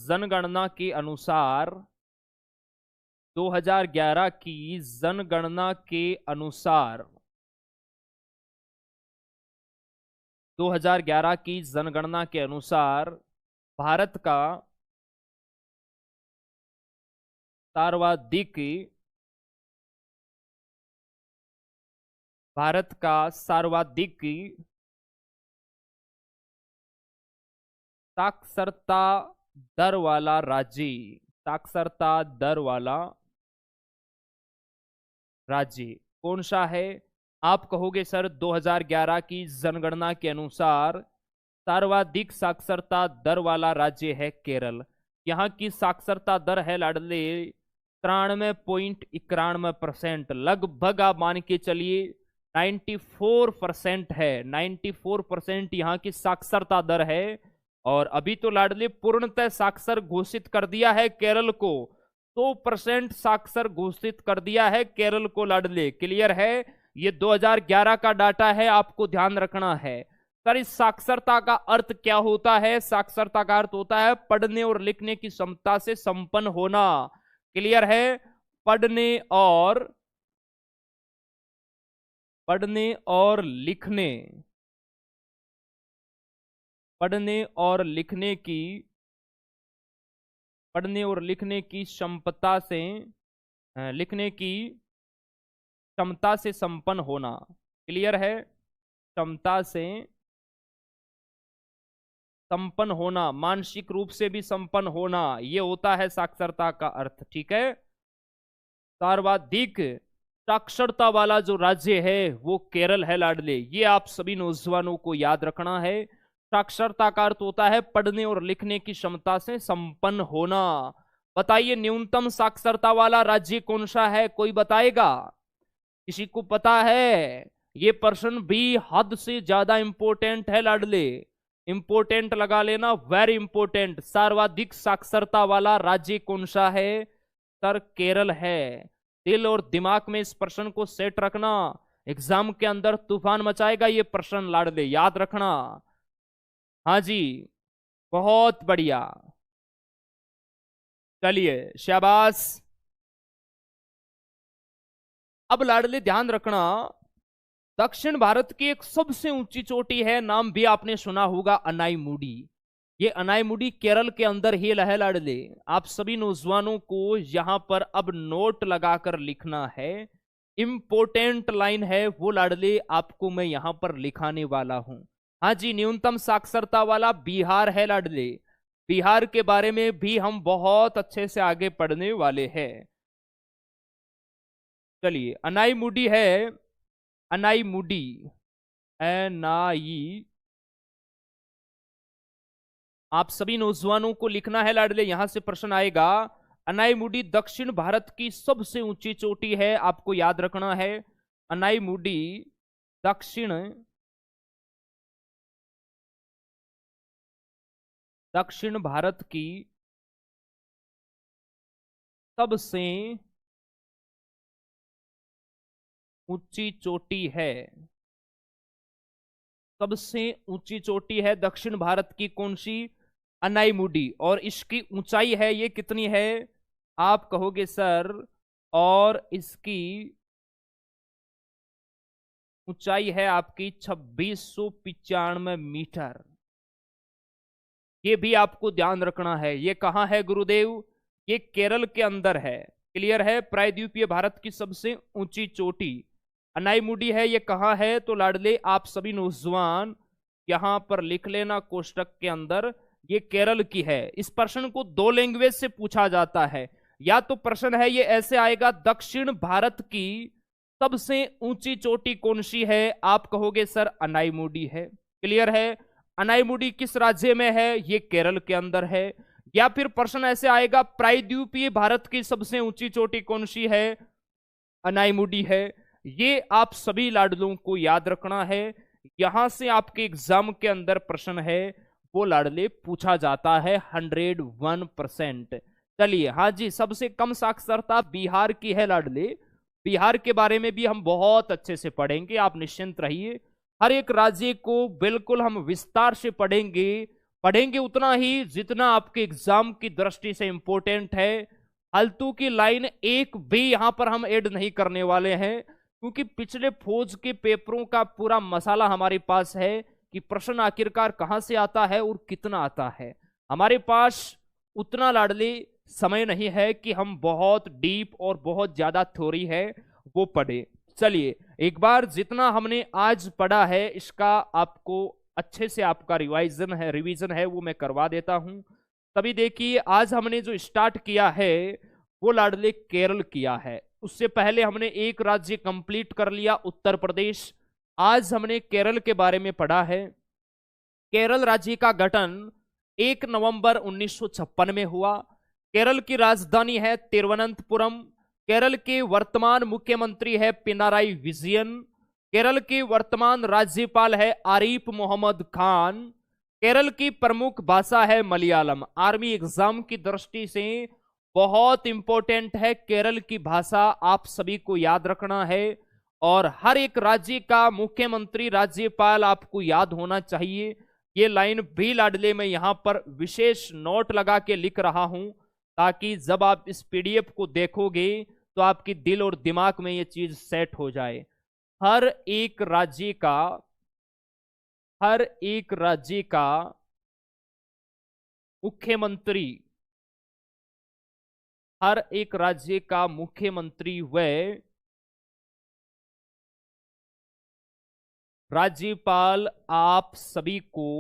जनगणना के अनुसार, 2011 की जनगणना के अनुसार, 2011 की जनगणना के अनुसार भारत का सर्वाधिक, भारत का सर्वाधिक साक्षरता दर वाला राज्य, साक्षरता दर वाला राज्य कौन सा है? आप कहोगे सर 2011 की जनगणना के अनुसार सर्वाधिक साक्षरता दर वाला राज्य है केरल। यहाँ की साक्षरता दर है लाडले 93.91%। लगभग आप मान के चलिए 94% है। 94% यहाँ की साक्षरता दर है। और अभी तो लाडले पूर्णतः साक्षर घोषित कर दिया है केरल को। 100% साक्षर घोषित कर दिया है केरल को लाडले। क्लियर है? ये 2011 का डाटा है, आपको ध्यान रखना है। सर इस साक्षरता का अर्थ क्या होता है? साक्षरता का अर्थ होता है पढ़ने और लिखने की क्षमता से संपन्न होना। क्लियर है? पढ़ने और लिखने पढ़ने और लिखने की क्षमता से लिखने की क्षमता से संपन्न होना। क्लियर है? क्षमता से संपन्न होना, मानसिक रूप से भी संपन्न होना, ये होता है साक्षरता का अर्थ। ठीक है। सर्वाधिक साक्षरता वाला जो राज्य है वो केरल है लाडले। ये आप सभी नौजवानों को याद रखना है। साक्षरता का अर्थ होता है पढ़ने और लिखने की क्षमता से संपन्न होना। बताइए न्यूनतम साक्षरता वाला राज्य कौन सा है? कोई बताएगा? किसी को पता है? ये प्रश्न भी हद से ज्यादा इंपॉर्टेंट है लाडले। इंपॉर्टेंट लगा लेना, वेरी इंपॉर्टेंट। सर्वाधिक साक्षरता वाला राज्य कौन सा है? सर केरल है। दिल और दिमाग में इस प्रश्न को सेट रखना। एग्जाम के अंदर तूफान मचाएगा ये प्रश्न लाडले, याद रखना। हाँ जी, बहुत बढ़िया। चलिए शाबाश। अब लाडले ध्यान रखना, दक्षिण भारत की एक सबसे ऊंची चोटी है, नाम भी आपने सुना होगा, अनाईमुडी। ये अनाईमुडी केरल के अंदर ही है लाडले। आप सभी नौजवानों को यहां पर अब नोट लगाकर लिखना है। इंपोर्टेंट लाइन है वो लाडले, आपको मैं यहां पर लिखाने वाला हूं। हाँ जी, न्यूनतम साक्षरता वाला बिहार है लाडले। बिहार के बारे में भी हम बहुत अच्छे से आगे पढ़ने वाले हैं। चलिए, अनाईमुडी है, अनाईमुडी, एनआई। आप सभी नौजवानों को लिखना है लाडले, यहां से प्रश्न आएगा। अनाईमुडी दक्षिण भारत की सबसे ऊंची चोटी है, आपको याद रखना है। अनाईमुडी दक्षिण भारत की सबसे ऊंची चोटी है। सबसे ऊंची चोटी है दक्षिण भारत की, कौन सी? अनाईमुडी। और इसकी ऊंचाई है ये कितनी है? आप कहोगे सर, और इसकी ऊंचाई है आपकी 2695 मीटर। ये भी आपको ध्यान रखना है। ये कहां है गुरुदेव? ये केरल के अंदर है। क्लियर है? प्रायद्वीपीय भारत की सबसे ऊंची चोटी अनाईमुडी है। ये कहां है? तो लाडले आप सभी नौजवान यहां पर लिख लेना कोष्टक के अंदर, ये केरल की है। इस प्रश्न को दो लैंग्वेज से पूछा जाता है। या तो प्रश्न है ये ऐसे आएगा, दक्षिण भारत की सबसे ऊंची चोटी कौन सी है? आप कहोगे सर अनाईमुडी है। क्लियर है? अनाईमुडी किस राज्य में है? ये केरल के अंदर है। या फिर प्रश्न ऐसे आएगा, प्रायद्वीपीय भारत की सबसे ऊंची चोटी कौन सी है? अनाईमुडी है। ये आप सभी लाडलों को याद रखना है। यहां से आपके एग्जाम के अंदर प्रश्न है वो लाडले पूछा जाता है 101%। चलिए, हाँ जी, सबसे कम साक्षरता बिहार की है लाडले। बिहार के बारे में भी हम बहुत अच्छे से पढ़ेंगे, आप निश्चिंत रहिए। हर एक राज्य को बिल्कुल हम विस्तार से पढ़ेंगे उतना ही जितना आपके एग्जाम की दृष्टि से इंपॉर्टेंट है। फालतू की लाइन एक भी यहां पर हम ऐड नहीं करने वाले हैं, क्योंकि पिछले फौज के पेपरों का पूरा मसाला हमारे पास है कि प्रश्न आखिरकार कहां से आता है और कितना आता है। हमारे पास उतना लाडली समय नहीं है कि हम बहुत डीप और बहुत ज्यादा थ्योरी है वो पढ़े। चलिए, एक बार जितना हमने आज पढ़ा है इसका आपको अच्छे से आपका रिवीजन है वो मैं करवा देता हूं। तभी देखिए, आज हमने जो स्टार्ट किया है वो लाडले केरल किया है। उससे पहले हमने एक राज्य कंप्लीट कर लिया, उत्तर प्रदेश। आज हमने केरल के बारे में पढ़ा है। केरल राज्य का गठन 1 नवंबर 1956 में हुआ। केरल की राजधानी है तिरुवनंतपुरम। केरल के वर्तमान मुख्यमंत्री है पिनाराई विजयन। केरल के वर्तमान राज्यपाल है आरिफ मोहम्मद खान। केरल की प्रमुख भाषा है मलयालम। आर्मी एग्जाम की दृष्टि से बहुत इंपॉर्टेंट है केरल की भाषा, आप सभी को याद रखना है। और हर एक राज्य का मुख्यमंत्री राज्यपाल आपको याद होना चाहिए। ये लाइन भी लाडले में यहां पर विशेष नोट लगा के लिख रहा हूं, ताकि जब आप इस पीडीएफ को देखोगे तो आपकी दिल और दिमाग में ये चीज सेट हो जाए। हर एक राज्य का मुख्यमंत्री, हर एक राज्य का मुख्यमंत्री व राज्यपाल आप सभी को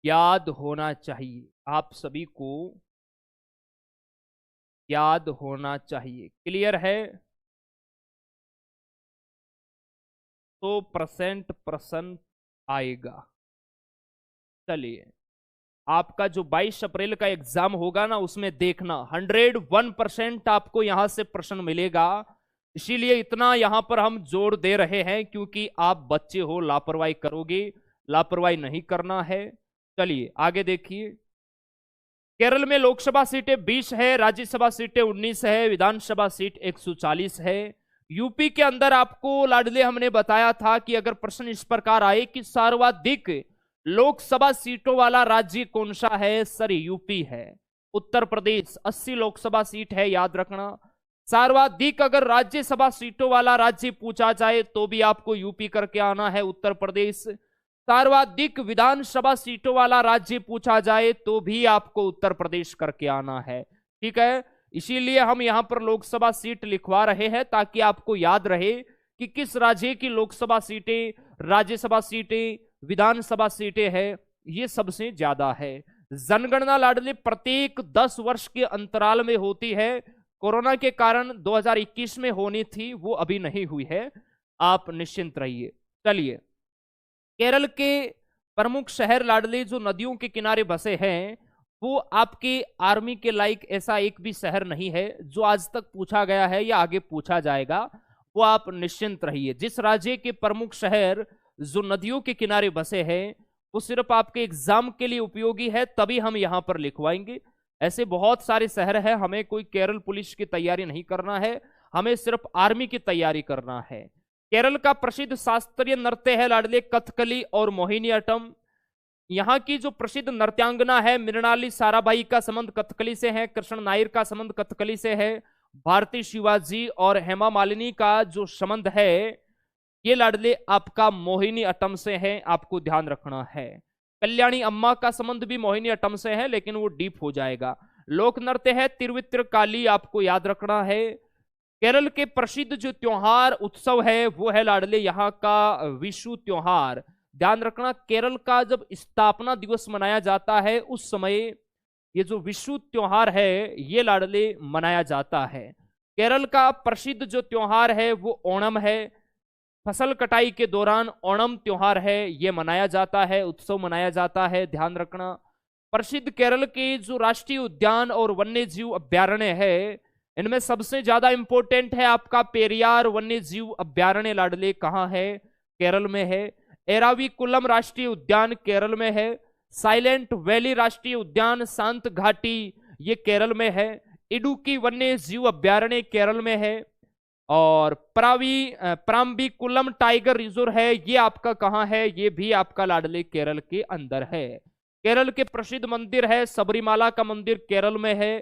याद होना चाहिए। आप सभी को याद होना चाहिए। क्लियर है? तो परसेंट प्रश्न आएगा। चलिए, आपका जो 22 अप्रैल का एग्जाम होगा ना, उसमें देखना 101% आपको यहां से प्रश्न मिलेगा। इसीलिए इतना यहां पर हम जोर दे रहे हैं, क्योंकि आप बच्चे हो, लापरवाही करोगे, लापरवाही नहीं करना है। चलिए आगे देखिए। केरल में लोकसभा सीटें 20 है, राज्यसभा सीटें 19 है, विधानसभा सीट 140 है। यूपी के अंदर आपको लाडले हमने बताया था कि अगर प्रश्न इस प्रकार आए कि सर्वाधिक लोकसभा सीटों वाला राज्य कौन सा है, सर यूपी है। उत्तर प्रदेश 80 लोकसभा सीट है, याद रखना। सर्वाधिक अगर राज्यसभा सीटों वाला राज्य पूछा जाए तो भी आपको यूपी करके आना है, उत्तर प्रदेश। सर्वाधिक विधानसभा सीटों वाला राज्य पूछा जाए तो भी आपको उत्तर प्रदेश करके आना है। ठीक है, इसीलिए हम यहां पर लोकसभा सीट लिखवा रहे हैं ताकि आपको याद रहे कि किस राज्य की लोकसभा सीटें, राज्यसभा सीटें, विधानसभा सीटें है, ये सबसे ज्यादा है। जनगणना लाडली प्रत्येक 10 वर्ष के अंतराल में होती है। कोरोना के कारण 2021 में होनी थी, वो अभी नहीं हुई है, आप निश्चिंत रहिए। चलिए, केरल के प्रमुख शहर लाडली जो नदियों के किनारे बसे हैं, वो आपके आर्मी के लायक ऐसा एक भी शहर नहीं है जो आज तक पूछा गया है या आगे पूछा जाएगा, वो आप निश्चिंत रहिए। जिस राज्य के प्रमुख शहर जो नदियों के किनारे बसे हैं वो सिर्फ आपके एग्जाम के लिए उपयोगी है, तभी हम यहां पर लिखवाएंगे। ऐसे बहुत सारे शहर हैं, हमें कोई केरल पुलिस की तैयारी नहीं करना है, हमें सिर्फ आर्मी की तैयारी करना है। केरल का प्रसिद्ध शास्त्रीय नृत्य है लाडले कथकली और मोहिनीअट्टम। यहाँ की जो प्रसिद्ध नृत्यांगना है मृणाली साराभाई का संबंध कथकली से है, कृष्ण नायर का संबंध कथकली से है, भारती शिवाजी और हेमा मालिनी का जो संबंध है ये लाडले आपका मोहिनीअट्टम से है, आपको ध्यान रखना है। कल्याणी अम्मा का संबंध भी मोहिनीअट्टम से है, लेकिन वो डीप हो जाएगा। लोक नृत्य है तिरुवित्रकाली, आपको याद रखना है। केरल के प्रसिद्ध जो त्योहार उत्सव है वो है लाडले यहाँ का विशु त्योहार। ध्यान रखना, केरल का जब स्थापना दिवस मनाया जाता है उस समय ये जो विशु त्योहार है ये लाडले मनाया जाता है। केरल का प्रसिद्ध जो त्योहार है वो ओणम है। फसल कटाई के दौरान ओणम त्योहार है, ये मनाया जाता है, उत्सव मनाया जाता है, ध्यान रखना। प्रसिद्ध केरल के जो राष्ट्रीय उद्यान और वन्य जीव अभ्यारण्य है, इनमें सबसे ज्यादा इंपॉर्टेंट है आपका पेरियार वन्य जीव अभ्यारण्य लाडले, कहां है, केरल में है। एराविकुलम राष्ट्रीय उद्यान केरल में है। साइलेंट वैली राष्ट्रीय उद्यान शांत घाटी ये केरल में है। इडुक्की वन्य जीव अभ्यारण्य केरल में है। और प्राम्बिकुलम टाइगर रिजर्व है, ये आपका कहां है, ये भी आपका लाडले केरल के अंदर है। केरल के प्रसिद्ध मंदिर है सबरीमाला का मंदिर केरल में है।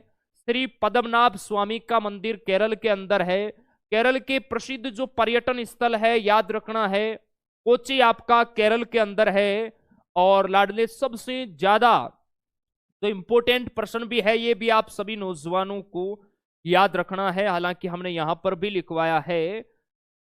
श्री पद्मनाभ स्वामी का मंदिर केरल के अंदर है। केरल के प्रसिद्ध जो पर्यटन स्थल है याद रखना है, कोची आपका केरल के अंदर है। और लाडले सबसे ज्यादा जो इंपोर्टेंट प्रश्न भी है ये भी आप सभी नौजवानों को याद रखना है, हालांकि हमने यहां पर भी लिखवाया है।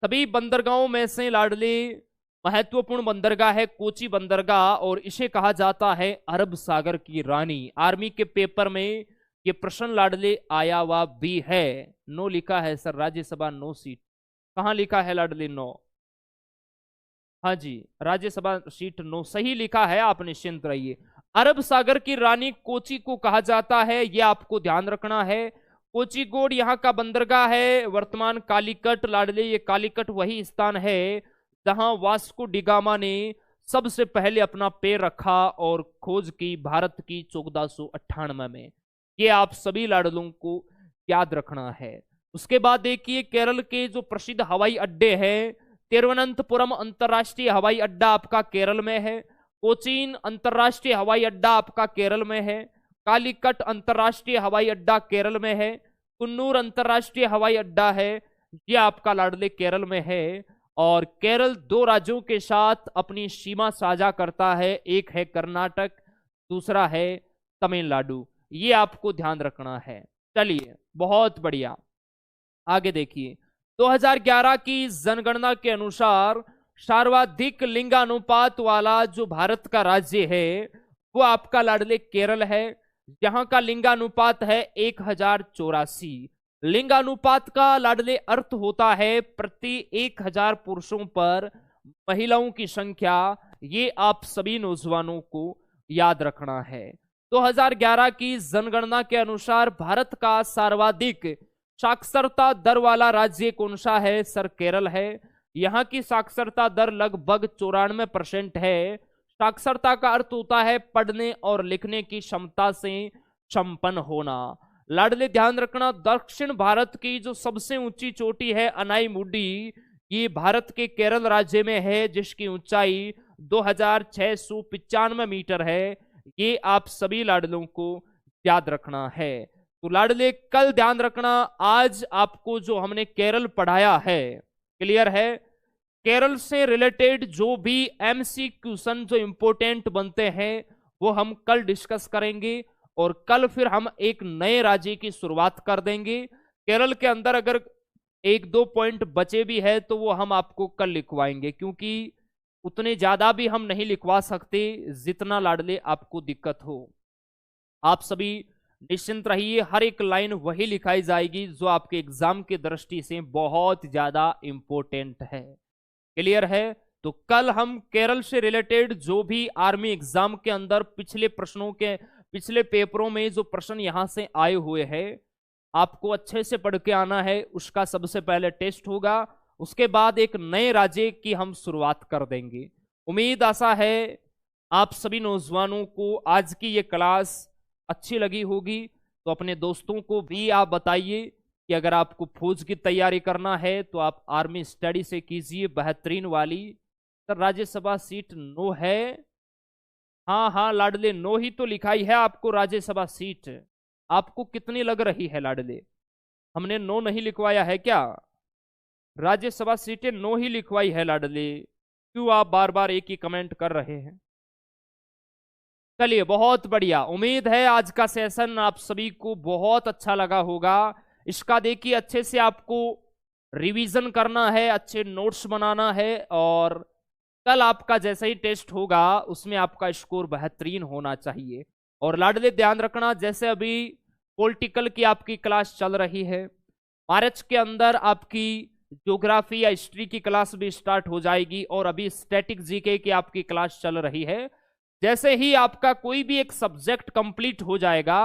सभी बंदरगाहों में से लाडले महत्वपूर्ण बंदरगाह है कोची बंदरगाह, और इसे कहा जाता है अरब सागर की रानी। आर्मी के पेपर में ये प्रश्न लाडले आया हुआ भी है। 9 लिखा है सर, राज्यसभा 9 सीट, कहां लिखा है लाडले 9? हाँ जी, राज्यसभा सीट 9 सही लिखा है, आप निश्चिंत रहिए। अरब सागर की रानी कोची को कहा जाता है, यह आपको ध्यान रखना है। कोचीकोड यहाँ का बंदरगाह है। वर्तमान कालीकट लाडले, ये कालीकट वही स्थान है जहां वास्को डिगामा ने सबसे पहले अपना पैर रखा और खोज की भारत की 1498 में। ये आप सभी लाडलों को याद रखना है। उसके बाद देखिए केरल के जो प्रसिद्ध हवाई अड्डे हैं, तिरुवनंतपुरम अंतरराष्ट्रीय हवाई अड्डा आपका केरल में है। कोचीन अंतरराष्ट्रीय हवाई अड्डा आपका केरल में है। कालीकट अंतरराष्ट्रीय हवाई अड्डा केरल में है। कुन्नूर अंतरराष्ट्रीय हवाई अड्डा है, यह आपका लाडले केरल में है। और केरल 2 राज्यों के साथ अपनी सीमा साझा करता है, एक है कर्नाटक, दूसरा है तमिलनाडु। ये आपको ध्यान रखना है। चलिए बहुत बढ़िया, आगे देखिए। 2011 की जनगणना के अनुसार सर्वाधिक लिंगानुपात वाला जो भारत का राज्य है वो आपका लाडले केरल है। यहां का लिंगानुपात है 1084। लिंगानुपात का लाडले अर्थ होता है प्रति 1000 पुरुषों पर महिलाओं की संख्या। ये आप सभी नौजवानों को याद रखना है। 2011 की जनगणना के अनुसार भारत का सर्वाधिक साक्षरता दर वाला राज्य कौन सा है? सर केरल है। यहाँ की साक्षरता दर लगभग 94% है। साक्षरता का अर्थ होता है पढ़ने और लिखने की क्षमता से संपन्न होना। लाडले ध्यान रखना, दक्षिण भारत की जो सबसे ऊंची चोटी है अनाईमुडी, ये भारत के केरल राज्य में है, जिसकी ऊंचाई 2695 मीटर है। ये आप सभी लाडलों को याद रखना है। तो लाडले कल ध्यान रखना, आज आपको जो हमने केरल पढ़ाया है क्लियर है। केरल से रिलेटेड जो भी एमसी क्वेश्चन जो इंपॉर्टेंट बनते हैं वो हम कल डिस्कस करेंगे, और कल फिर हम एक नए राज्य की शुरुआत कर देंगे। केरल के अंदर अगर 1-2 पॉइंट बचे भी है तो वो हम आपको कल लिखवाएंगे, क्योंकि उतने ज्यादा भी हम नहीं लिखवा सकते जितना लाडले आपको दिक्कत हो। आप सभी निश्चिंत रहिए, हर एक लाइन वही लिखाई जाएगी जो आपके एग्जाम की दृष्टि से बहुत ज्यादा इंपॉर्टेंट है। क्लियर है? तो कल हम केरल से रिलेटेड जो भी आर्मी एग्जाम के अंदर पिछले पेपरों में जो प्रश्न यहां से आए हुए हैं आपको अच्छे से पढ़ के आना है। उसका सबसे पहले टेस्ट होगा, उसके बाद एक नए राज्य की हम शुरुआत कर देंगे। उम्मीद आशा है आप सभी नौजवानों को आज की ये क्लास अच्छी लगी होगी। तो अपने दोस्तों को भी आप बताइए कि अगर आपको फौज की तैयारी करना है तो आप आर्मी स्टडी से कीजिए, बेहतरीन वाली। सर राज्यसभा सीट नो है? हाँ हाँ लाडले, नो ही तो लिखाई है आपको राज्यसभा सीट। आपको कितनी लग रही है लाडले? हमने नो नहीं लिखवाया है क्या? राज्यसभा सीटें नो ही लिखवाई है लाडले। क्यों आप बार बार एक ही कमेंट कर रहे हैं? चलिए बहुत बढ़िया, उम्मीद है आज का सेशन आप सभी को बहुत अच्छा लगा होगा। इसका देखिए अच्छे से आपको रिवीजन करना है, अच्छे नोट्स बनाना है, और कल आपका जैसे ही टेस्ट होगा उसमें आपका स्कोर बेहतरीन होना चाहिए। और लाडले ध्यान रखना, जैसे अभी पॉलिटिकल की आपकी क्लास चल रही है, मार्च के अंदर आपकी ज्योग्राफी या हिस्ट्री की क्लास भी स्टार्ट हो जाएगी, और अभी स्टैटिक जीके की आपकी क्लास चल रही है। जैसे ही आपका कोई भी एक सब्जेक्ट कंप्लीट हो जाएगा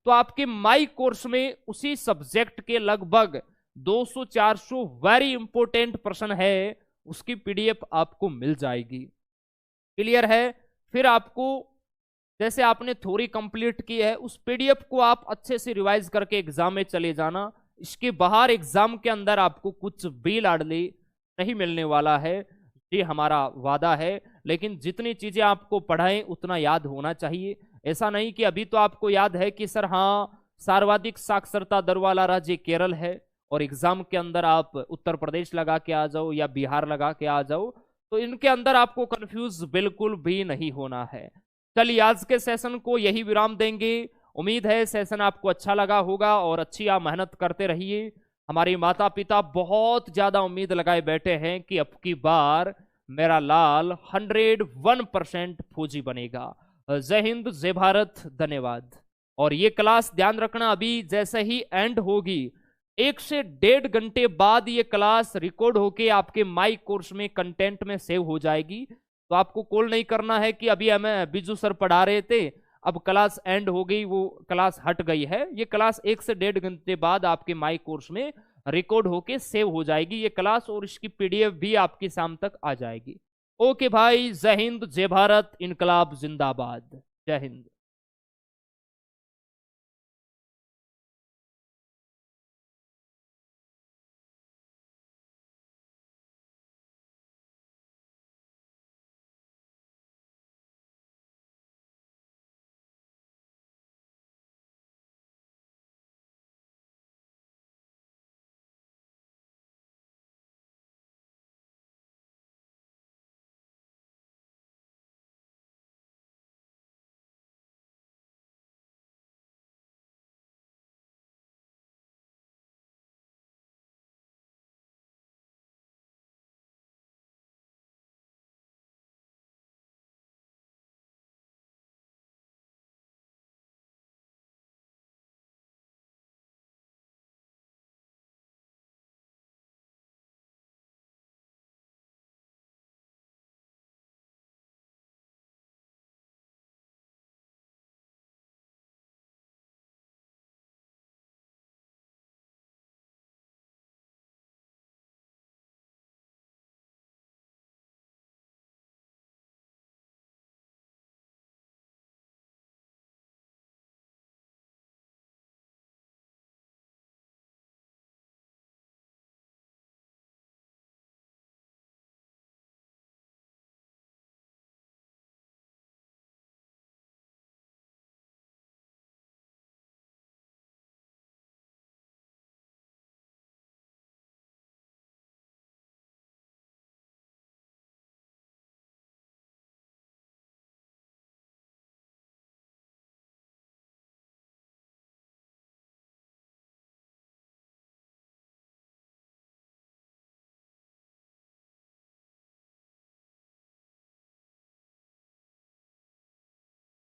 तो आपके माई कोर्स में उसी सब्जेक्ट के लगभग 200-400 वेरी इंपॉर्टेंट प्रश्न है, उसकी पीडीएफ आपको मिल जाएगी। क्लियर है? फिर आपको जैसे आपने थ्योरी कंप्लीट की है उस पीडीएफ को आप अच्छे से रिवाइज करके एग्जाम में चले जाना। इसके बाहर एग्जाम के अंदर आपको कुछ भी लाडले नहीं मिलने वाला है, ये हमारा वादा है। लेकिन जितनी चीजें आपको पढ़ाएं उतना याद होना चाहिए। ऐसा नहीं कि अभी तो आपको याद है कि सर हाँ सर्वाधिक साक्षरता दर वाला राज्य केरल है, और एग्जाम के अंदर आप उत्तर प्रदेश लगा के आ जाओ या बिहार लगा के आ जाओ, तो इनके अंदर आपको कंफ्यूज बिल्कुल भी नहीं होना है। चलिए आज के सेशन को यही विराम देंगे। उम्मीद है सेशन आपको अच्छा लगा होगा, और अच्छी आप मेहनत करते रहिए। हमारे माता पिता बहुत ज्यादा उम्मीद लगाए बैठे हैं कि अब की बार मेरा लाल 101% फौजी बनेगा। जय हिंद, जय भारत, धन्यवाद। और ये क्लास ध्यान रखना, अभी जैसे ही एंड होगी 1 से 1.5 घंटे बाद ये क्लास रिकॉर्ड होके आपके माई कोर्स में कंटेंट में सेव हो जाएगी। तो आपको कॉल नहीं करना है कि अभी हमें बिजू सर पढ़ा रहे थे, अब क्लास एंड हो गई, वो क्लास हट गई है। ये क्लास 1 से 1.5 घंटे बाद आपके माई कोर्स में रिकॉर्ड होके सेव हो जाएगी ये क्लास, और इसकी पीडीएफ भी आपकी शाम तक आ जाएगी। ओके भाई, जय हिंद, जय भारत, इनकलाब जिंदाबाद। जय हिंद।